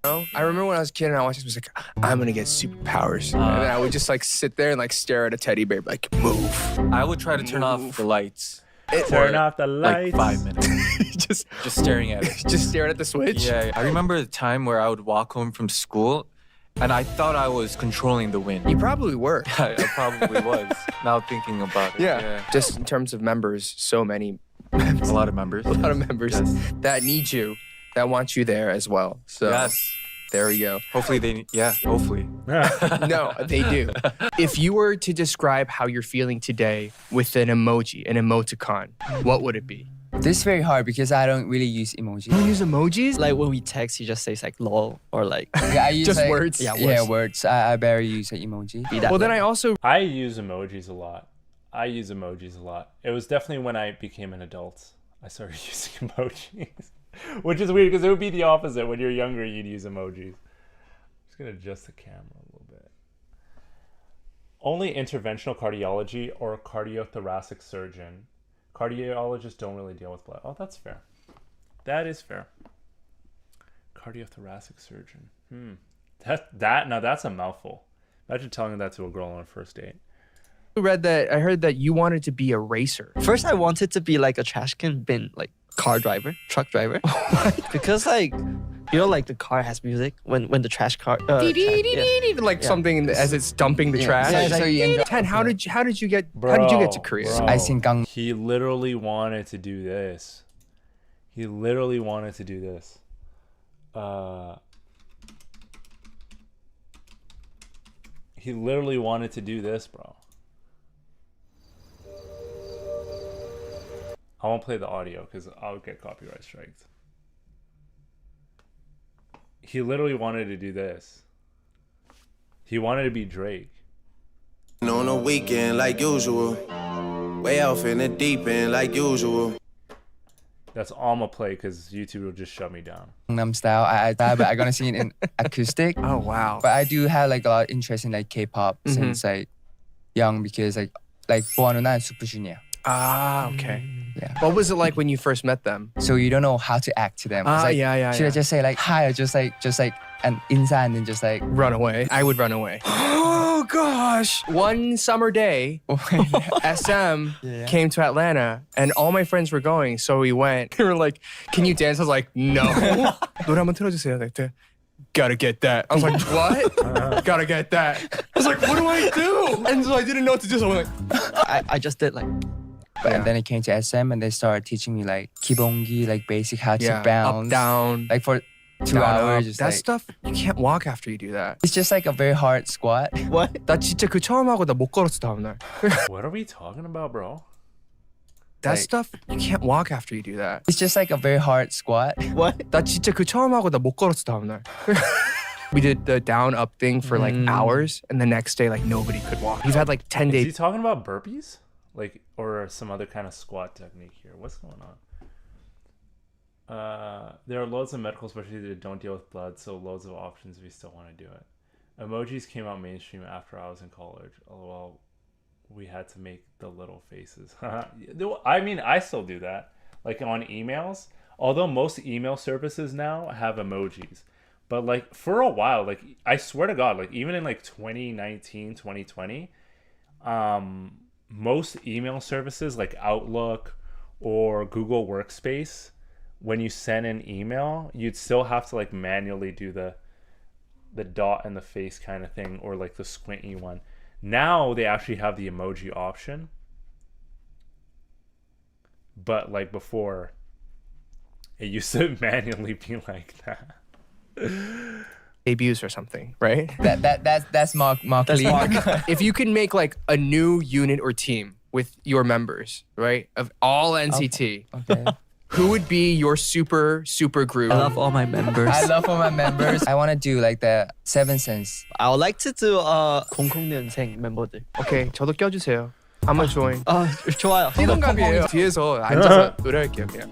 I remember when I was a kid and I was like, I'm gonna get superpowers. And then I would just like sit there and like stare at a teddy bear, like, move. I would try to turn off the lights. Turn off the lights. Like 5 minutes. just staring at it. Just staring at the switch? Yeah. I remember the time where I would walk home from school and I thought I was controlling the wind. You probably were. I probably was. Now thinking about it. Yeah. Just in terms of members, so many. A lot of members. A lot of members that need you, that want you there as well. So yes. There we go. Hopefully hopefully. No, they do. If you were to describe how you're feeling today with an emoji, an emoticon, what would it be? This is very hard because I don't really use emojis. You don't use emojis? Like when we text, he just says like lol or like... Yeah, I use just like, words? Yeah, words. I barely use an emoji. Well, then I use emojis a lot. It was definitely when I became an adult, I started using emojis. Which is weird because it would be the opposite. When you're younger, you'd use emojis. I'm just going to adjust the camera a little bit. Only interventional cardiology or cardiothoracic surgeon. Cardiologists don't really deal with blood. Oh, that's fair. That is fair. Cardiothoracic surgeon. Now that's a mouthful. Imagine telling that to a girl on a first date. I heard that you wanted to be a racer. First, I wanted to be like a trash can bin, like car driver, truck driver. Because like You know, like the car has music when the trash car. Like something as it's dumping the trash. So you end up- Ten, how did you get to Korea? Bro, I think he literally wanted to do this. He literally wanted to do this. He literally wanted to do this, bro. I won't play the audio because I'll get copyright striked. He literally wanted to do this. He wanted to be Drake. On a weekend like usual. Way off in the deep end like usual. That's all I'm gonna play because YouTube will just shut me down. Gangnam Style, but I'm gonna sing it in acoustic. Oh wow! But I do have like a lot of interest in like K-pop since like young because like Boanuna and Super Junior. Ah, okay. Yeah. What was it like when you first met them? So you don't know how to act to them. It's like, should I just say like hi or just like an inside and then just like run away? I would run away. Oh gosh! One summer day, SM came to Atlanta and all my friends were going, so we went. They were like, "Can you dance?" I was like, "No." 노래 한번 틀어주세요. Like, gotta get that. I was like, what? Gotta get that. I was like, what do I do? And so I didn't know what to do. So I'm like, I just did like. And then it came to SM and they started teaching me like 기본기, like basic how to bounce. Up, down. Like for 2 down, hours. Up. Just that like, stuff, you can't walk after you do that. It's just like a very hard squat. What? 나 진짜 그 처음 하고 나 못 걸었어 다음날. What are we talking about, bro? That like, stuff, you can't walk after you do that. It's just like a very hard squat. What? 나 진짜 그 처음 하고 나 못 걸었어 다음날. We did the down up thing for like hours, and the next day like nobody could walk. You've had like 10 days. Is he talking about burpees? Like, or some other kind of squat technique here? What's going on? There are loads of medical specialties that don't deal with blood, so loads of options if you still want to do it. Emojis came out mainstream after I was in college. LOL, we had to make the little faces. I mean, I still do that. Like on emails, although most email services now have emojis. But like for a while, like I swear to God, like even in like 2019, 2020, most email services like Outlook or Google Workspace, when you send an email, you'd still have to like manually do the dot and the face kind of thing, or like the squinty one. Now they actually have the emoji option. But like before, it used to manually be like that. Debuts or something, right? That's Mark Lee. If you can make like a new unit or team with your members, right, of all NCT, okay. Who would be your super group? I love all my members. I love all my members. I want to do like the Seven Sense. I would like to do 00년생 멤버들. Okay, 저도 껴주세요. I'm gonna join. 좋아요. 띠동갑이에요. 뒤에서 앉아서 노래할게요 그냥.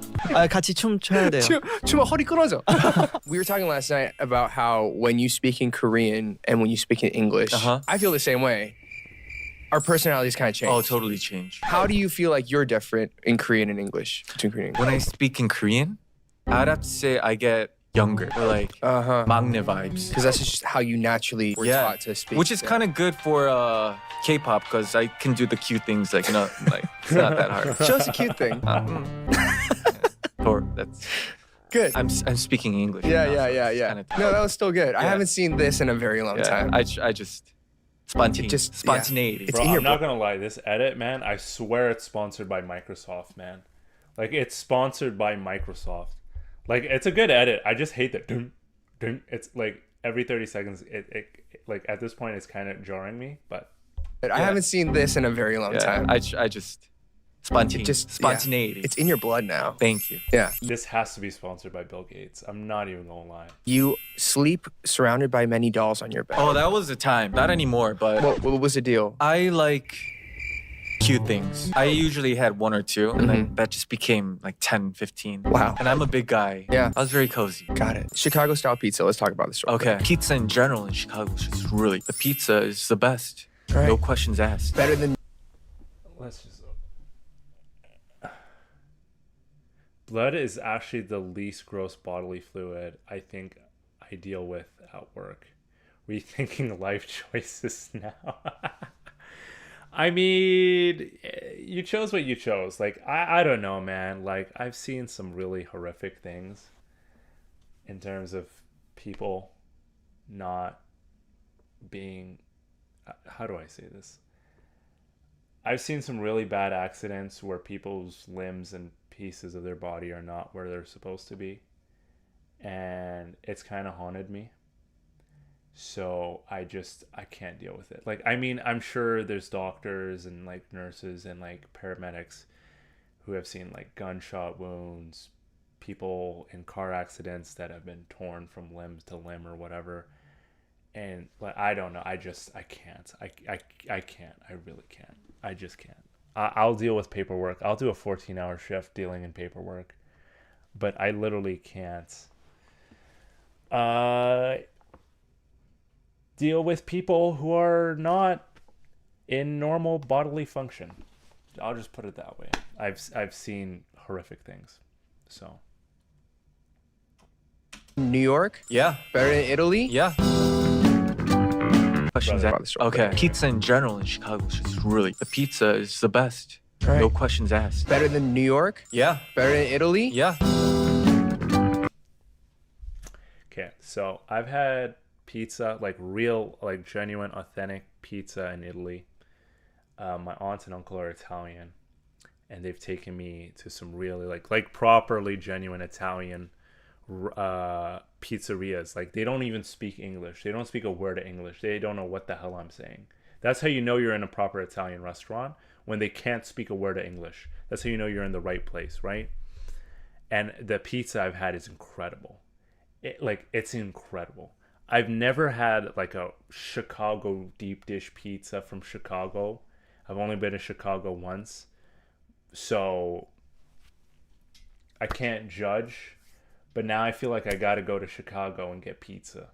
같이 춤 춰야 돼요. 춤은 허리 끊어져. We were talking last night about how when you speak in Korean and when you speak in English, I feel the same way. Our personalities kind of change. Oh, totally change. How do you feel like you're different in Korean and English? Between Korean and English? When I speak in Korean, I'd have to say I get younger, or like 막내 vibes. Because that's just how you naturally were taught to speak. Which is kind of good for K-pop because I can do the cute things like, you know, like it's not that hard. Show us a cute thing. Or that's good. I'm speaking English. Yeah. No, that was still good. I haven't seen this in a very long time. I just spontaneity. Bro, I'm not gonna lie, this edit, man, I swear it's sponsored by Microsoft, man. Like it's sponsored by Microsoft. Like it's a good edit. I just hate that. It's like every 30 seconds. It like at this point it's kind of jarring me, but I haven't seen this in a very long time. I just spontaneity. It's in your blood now. Thank you. Yeah. This has to be sponsored by Bill Gates. I'm not even gonna lie. You sleep surrounded by many dolls on your bed. Oh, that was the time. Not anymore, but what was the deal? I like cute things. I usually had 1 or 2, and then that just became like 10, 15. Wow. And I'm a big guy. Yeah. I was very cozy. Got it. Chicago style pizza. Let's talk about this. Okay. Pizza in general in Chicago is just really, the pizza is the best. Right. No questions asked. Better than. Let's just. Blood is actually the least gross bodily fluid I think I deal with at work. Rethinking life choices now. I mean, you chose what you chose. Like, I don't know, man. Like, I've seen some really horrific things. in terms of people not being, how do I say this? I've seen some really bad accidents where people's limbs and pieces of their body are not where they're supposed to be. And it's kind of haunted me. So I can't deal with it. Like, I mean, I'm sure there's doctors and like nurses and like paramedics who have seen like gunshot wounds, people in car accidents that have been torn from limb to limb or whatever. And like, I don't know. I can't. I can't. I really can't. I just can't. I'll deal with paperwork. I'll do a 14-hour shift dealing in paperwork, but I literally can't deal with people who are not in normal bodily function. I'll just put it that way. I've seen horrific things. So New York? Yeah. Better than Italy? Yeah. Questions asked. Okay. Pizza in general in Chicago is just really, the pizza is the best. Right. No questions asked. Better than New York? Yeah. Better than Italy? Yeah. Okay, so I've had pizza, like real, like genuine, authentic pizza in Italy. My aunt and uncle are Italian, and they've taken me to some really like properly genuine Italian pizzerias. Like, they don't even speak English. They don't speak a word of English. They don't know what the hell I'm saying. That's how you know you're in a proper Italian restaurant, when they can't speak a word of English. That's how you know you're in the right place, right? And the pizza I've had is incredible. It's incredible. I've never had like a Chicago deep dish pizza from Chicago. I've only been to Chicago once, so I can't judge. But now I feel like I gotta go to Chicago and get pizza.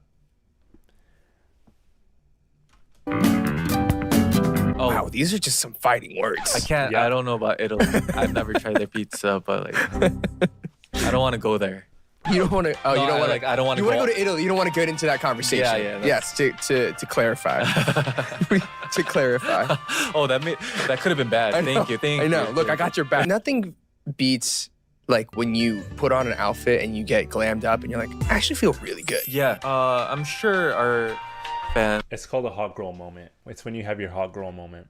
Oh, wow, these are just some fighting words. I can't. Yeah. I don't know about Italy. I've never tried their pizza, but like, I don't want to go there. You don't want to. Oh, no, you don't want to. Like, I don't want to. You want to go to Italy. You don't want to get into that conversation. Yeah. Yes, to clarify. To clarify. Oh, that could have been bad. Thank you. I know. Look, I got your back. Nothing beats like when you put on an outfit and you get glammed up and you're like, I actually feel really good. Yeah. I'm sure our fan. It's called a hot girl moment. It's when you have your hot girl moment.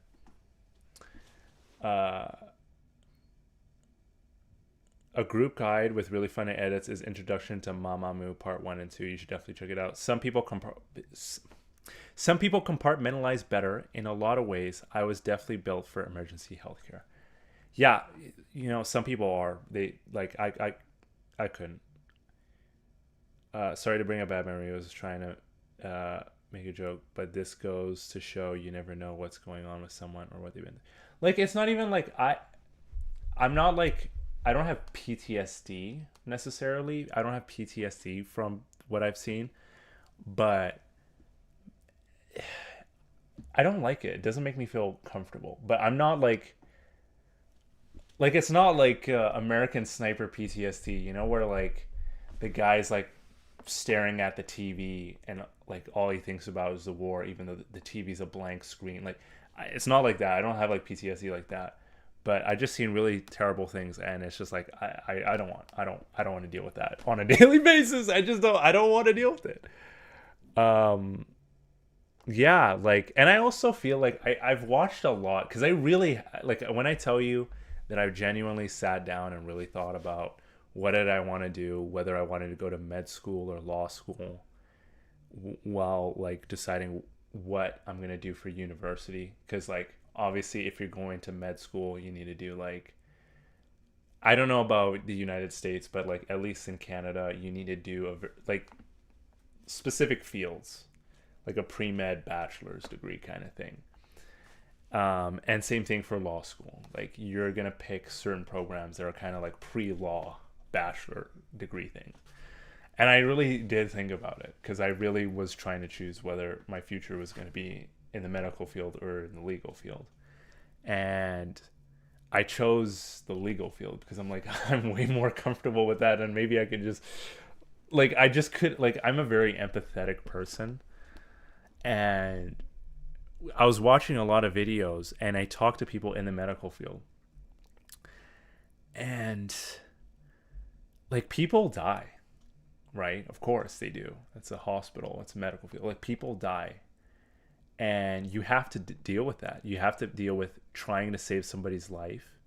A group guide with really funny edits is Introduction to Mamamoo Part 1 and 2. You should definitely check it out. Some people compartmentalize better in a lot of ways. I was definitely built for emergency healthcare. Yeah, you know, some people are. They like I couldn't. Sorry to bring up bad memory. I was trying to make a joke, but this goes to show you never know what's going on with someone or what they've been. Like, it's not even like I'm not like, I don't have PTSD necessarily. I don't have PTSD from what I've seen, but I don't like it. It doesn't make me feel comfortable. But I'm not like it's not like American Sniper PTSD, you know, where like the guy's like staring at the TV and like all he thinks about is the war, even though the TV's a blank screen. Like, it's not like that. I don't have like PTSD like that. But I just seen really terrible things, and it's just like I don't want to deal with that on a daily basis. I don't want to deal with it. Yeah, like, and I also feel like I've watched a lot, because I really, like, when I tell you that I've genuinely sat down and really thought about what did I want to do, whether I wanted to go to med school or law school, while like deciding what I'm gonna do for university, because like, obviously, if you're going to med school, you need to do like, I don't know about the United States, but like at least in Canada, you need to do like specific fields, like a pre-med bachelor's degree kind of thing. And same thing for law school. Like, you're going to pick certain programs that are kind of like pre-law bachelor degree thing. And I really did think about it, because I really was trying to choose whether my future was going to be in the medical field or in the legal field. And I chose the legal field because I'm like, I'm way more comfortable with that, and maybe I could just like, I just could, like, I'm a very empathetic person, and I was watching a lot of videos and I talked to people in the medical field, and like, people die, right? Of course they do. It's a hospital. It's a medical field. Like, people die. And you have to deal with that. You have to deal with trying to save somebody's life,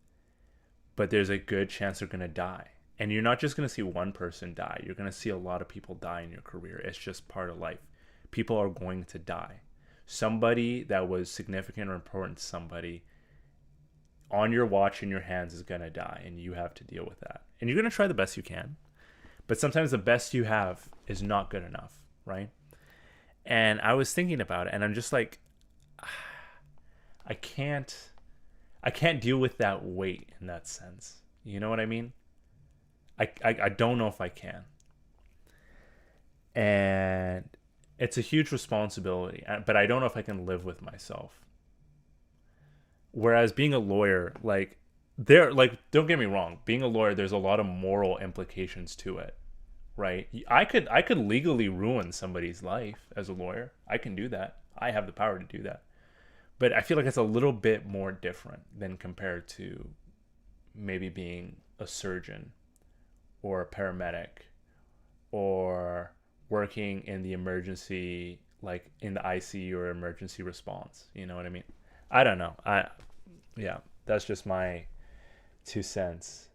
but there's a good chance they're going to die. And you're not just going to see one person die. You're going to see a lot of people die in your career. It's just part of life. People are going to die. Somebody that was significant or important to somebody on your watch in your hands is going to die, and you have to deal with that. And you're going to try the best you can, but sometimes the best you have is not good enough, right? And I was thinking about it, and I'm just like, I can't deal with that weight in that sense. You know what I mean? I don't know if I can. And it's a huge responsibility, but I don't know if I can live with myself. Whereas being a lawyer, don't get me wrong, being a lawyer, there's a lot of moral implications to it. Right? I could legally ruin somebody's life as a lawyer. I can do that. I have the power to do that. But I feel like it's a little bit more different than compared to maybe being a surgeon or a paramedic or working in the emergency, like in the ICU or emergency response. You know what I mean? I don't know. Yeah, that's just my 2 cents.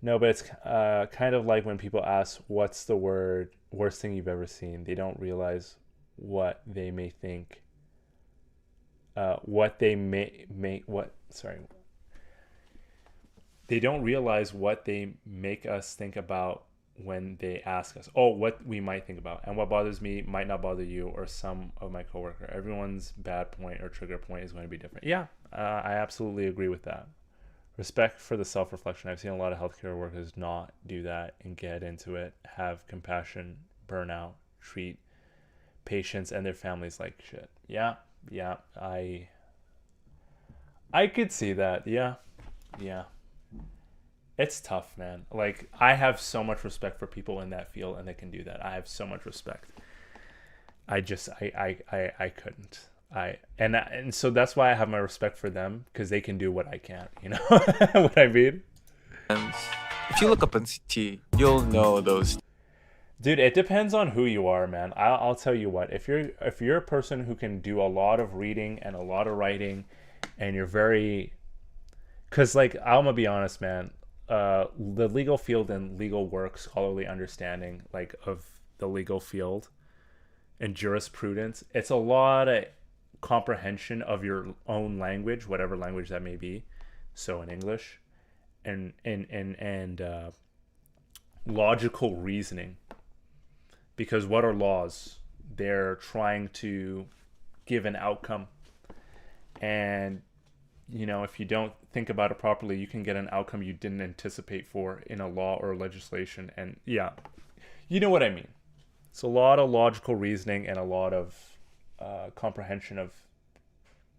No, but it's kind of like when people ask, what's the worst thing you've ever seen? They don't realize what they may think, they don't realize what they make us think about when they ask us, what we might think about. And what bothers me might not bother you or some of my coworker. Everyone's bad point or trigger point is going to be different. Yeah, I absolutely agree with that. Respect for the self-reflection. I've seen a lot of healthcare workers not do that and get into it, have compassion, burn out, treat patients and their families like shit. Yeah, I could see that. Yeah. It's tough, man. Like, I have so much respect for people in that field and they can do that. I have so much respect. I couldn't. And so that's why I have my respect for them, because they can do what I can't, you know what I mean? And if you look up on CT, you'll know those. Dude, it depends on who you are, man. I'll tell you what, if you're a person who can do a lot of reading and a lot of writing, and you're very, because like, I'm gonna be honest, man, the legal field and legal work, scholarly understanding like of the legal field and jurisprudence, it's a lot of comprehension of your own language, whatever language that may be, so in English, and logical reasoning, because what are laws? They're trying to give an outcome, and you know, if you don't think about it properly, you can get an outcome you didn't anticipate for in a law or legislation. And yeah, you know what I mean. It's a lot of logical reasoning and a lot of comprehension of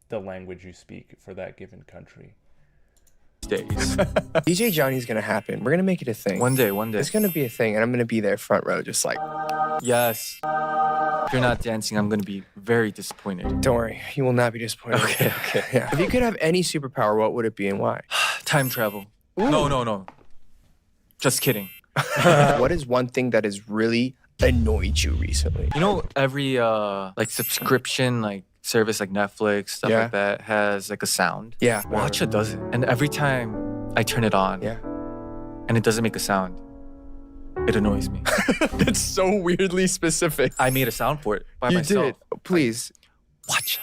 the language you speak for that given country. Days. DJ Johnny's gonna happen. We're gonna make it a thing. One day. It's gonna be a thing, and I'm gonna be there front row, just like. Yes. If you're not dancing, I'm gonna be very disappointed. Don't worry, you will not be disappointed. Okay. Yeah. If you could have any superpower, what would it be and why? Time travel. Ooh. No. Just kidding. What is one thing that has really annoyed you recently? You know, every like subscription like service like Netflix, stuff like that has like a sound. Yeah. Watcha does it. And every time I turn it on and it doesn't make a sound, it annoys me. That's so weirdly specific. I made a sound for it by myself. You did. Please. Watcha.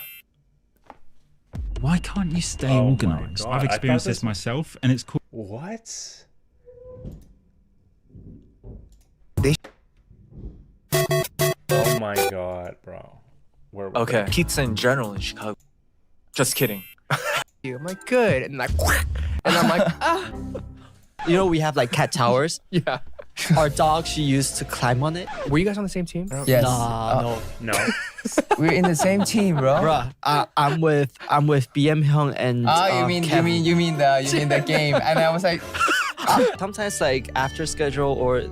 Why can't you stay organized? I've experienced this myself, and it's cool. What? Oh my god, bro. Okay. Pizza in general in Chicago. Just kidding. I'm like, good. And like, and I'm like, ah. You know, we have like cat towers. Yeah. Our dog, she used to climb on it. Were you guys on the same team? Yes. No. We're in the same team, bro. Bruh, I'm with BM Hyung and you mean the game? And I was like, Sometimes like after schedule or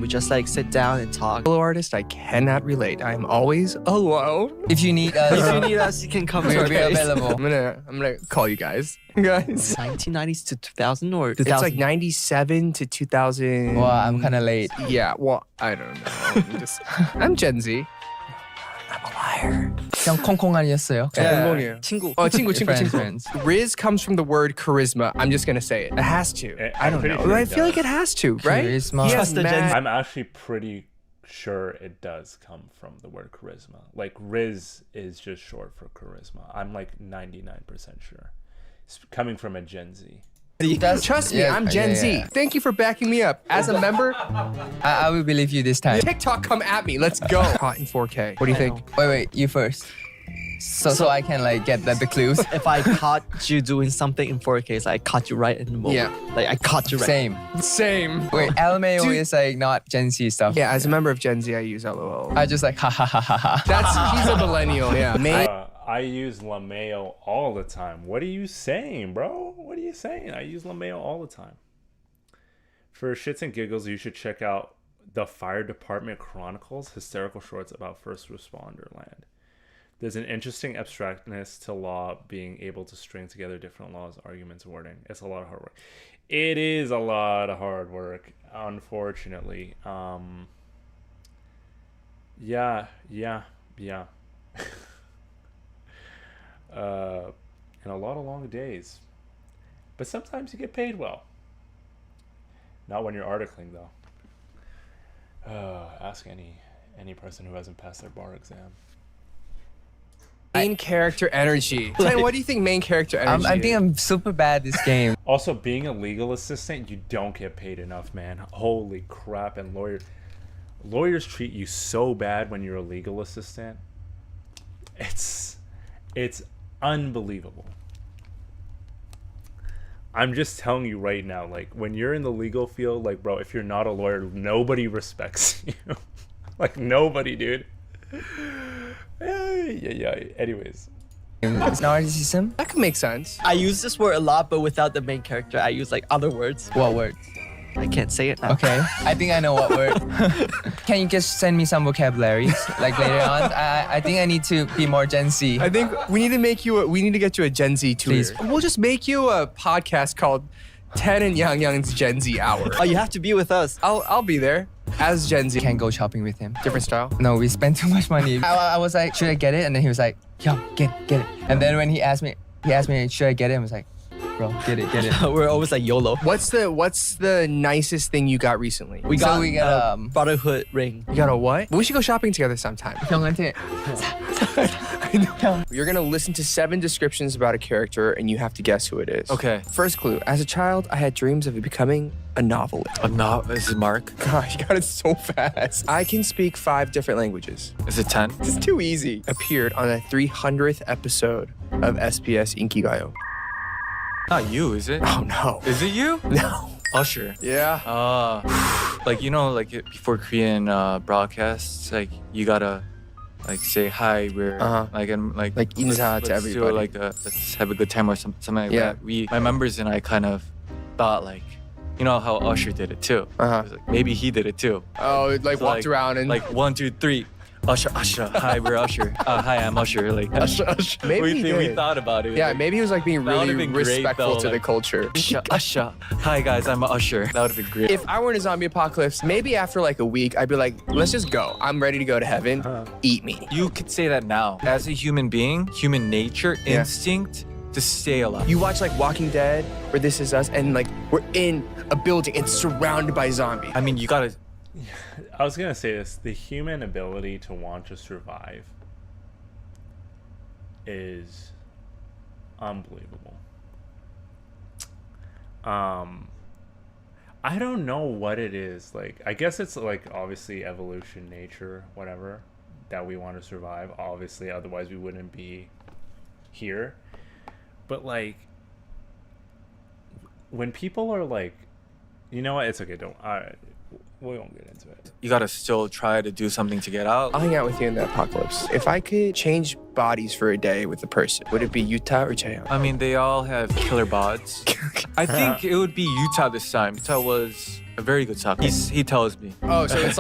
we just like sit down and talk. Solo artist, I cannot relate. I'm always alone. If you need us, If you need us, you can come to our we're place. available. I'm gonna call you guys. Guys. 1990s to 2000 or 2000? It's like 97 to 2000. Well, I'm kind of late. Yeah, well, I don't know. I'm Gen Z. 그냥 콩콩 아니었어요? 콩콩이에요. 친구. Friends. Riz comes from the word charisma. I'm just gonna say it. It has to. I don't know. Sure I feel like it has to, right? Charisma. He has Trust the Gen Z. I'm actually pretty sure it does come from the word charisma. Like Riz is just short for charisma. I'm like 99% sure. It's coming from a Gen Z. Trust me, I'm Gen Z. Thank you for backing me up. As a member, I will believe you this time. TikTok, come at me. Let's go. Caught in 4K. What do you think? Wait, you first. So I can like get the clues. If I caught you doing something in 4K, I caught you right in the moment. Yeah. Like I caught you right. Same. Wait, LMAO is like not Gen Z stuff. Yeah, as a member of Gen Z, I use LOL. I just like ha ha ha ha ha. He's a millennial, yeah. I use LMAO all the time. What are you saying, bro? What are you saying? I use LMAO all the time. For shits and giggles, you should check out the Fire Department Chronicles, hysterical shorts about first responder land. There's an interesting abstractness to law, being able to string together different laws, arguments, wording. It's a lot of hard work. It is a lot of hard work, unfortunately. Yeah. And a lot of long days. But sometimes you get paid well. Not when you're articling, though. Ask any person who hasn't passed their bar exam. Main character energy. Tan, what do you think main character energy I think I'm super bad this game. Also, being a legal assistant, you don't get paid enough, man. Holy crap. And lawyers treat you so bad when you're a legal assistant. It's unbelievable. I'm just telling you right now, like, when you're in the legal field, like, bro, if you're not a lawyer, nobody respects you. Like, nobody, dude. Yeah. Anyways. Narcissism? That could make sense. I use this word a lot, but without the main character, I use like other words. What word? I can't say it now. Okay, I think I know what word. Can you just send me some vocabularies like later on? I think I need to be more Gen Z. I think we need to get you a Gen Z tour. Please. We'll just make you a podcast called Ted and Yang Yang's Gen Z Hour. Oh, you have to be with us. I'll be there as Gen Z. Can't go shopping with him. Different style? No, we spent too much money. I was like, should I get it? And then he was like, yo, get it. And then when he asked me, should I get it? I was like, bro, get it. We're always like YOLO. What's the nicest thing you got recently? We got a brotherhood ring. You got a what? We should go shopping together sometime. 형한테. You're gonna listen to 7 descriptions about a character and you have to guess who it is. Okay. First clue. As a child, I had dreams of becoming a novelist. Is it Mark? Gosh, you got it so fast. I can speak 5 different languages. Is it 10? This is too easy. Appeared on the 300th episode of SPS Inkigayo. Not you, is it? Oh no. Is it you? No. Usher. Yeah. Like, you know, like before Korean broadcasts, like you gotta like say hi. We're like and like insa to everybody. Do like let's have a good time or something like that. My members and I kind of thought like, you know how Usher did it too. It was like, maybe he did it too. Oh, like so walked around and like 1, 2, 3. Usher, hi, we're Usher. Hi, I'm Usher. Like Usher. Maybe we thought about it. Yeah, maybe he was like being really respectful to the culture. Usher. Hi guys, I'm Usher. That would have been great. If I were in a zombie apocalypse, maybe after like a week, I'd be like, let's just go. I'm ready to go to heaven. Eat me. You could say that now. As a human being, human nature, instinct to stay alive. You watch like Walking Dead or This Is Us, and like we're in a building and surrounded by zombies. I mean, you gotta. I was gonna say this: the human ability to want to survive is unbelievable. I don't know what it is. Like, I guess it's like obviously evolution, nature, whatever, that we want to survive. Obviously, otherwise we wouldn't be here. But like, when people are like, you know what? It's okay. we won't get into it. You gotta still try to do something to get out. I'll hang out with you in the apocalypse. If I could change bodies for a day with a person, would it be Utah or Jaehyun? I mean, they all have killer bods. I think it would be Utah this time. Utah was a very good soccer. He tells me. Oh, so it's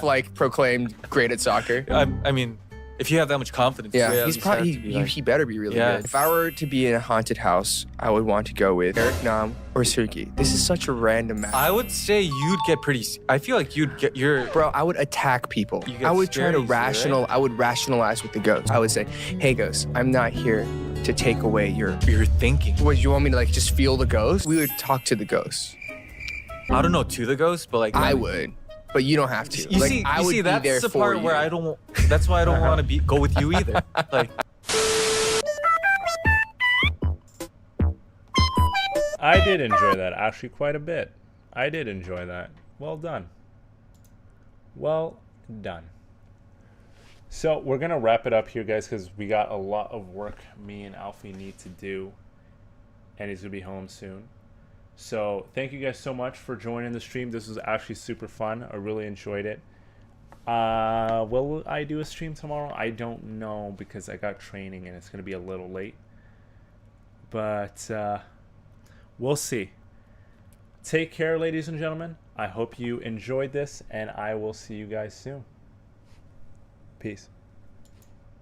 like proclaimed great at soccer. I mean, if you have that much confidence, yeah, he's probably he better be really good. If I were to be in a haunted house, I would want to go with Eric Nam or Sergey. This is such a random match. I would say you'd get pretty. I feel like you'd get your. Bro, I would attack people. I would try to right? I would rationalize with the ghost. I would say, "Hey, ghost, I'm not here to take away your thinking." What, you want me to like just feel the ghost? We would talk to the ghost. I don't know to the ghost, but like I would. But you don't have to. You like, see, I would be that's there the for part you. where I don't. That's why I don't want to go with you either. Like, I did enjoy that actually quite a bit. I did enjoy that. Well done. Well done. So we're gonna wrap it up here, guys, because we got a lot of work me and Alfey need to do, and he's gonna be home soon. So thank you guys so much for joining the stream. This was actually super fun. I really enjoyed it. Will I do a stream tomorrow? I don't know because I got training and it's going to be a little late. But we'll see. Take care, ladies and gentlemen. I hope you enjoyed this, and I will see you guys soon. Peace.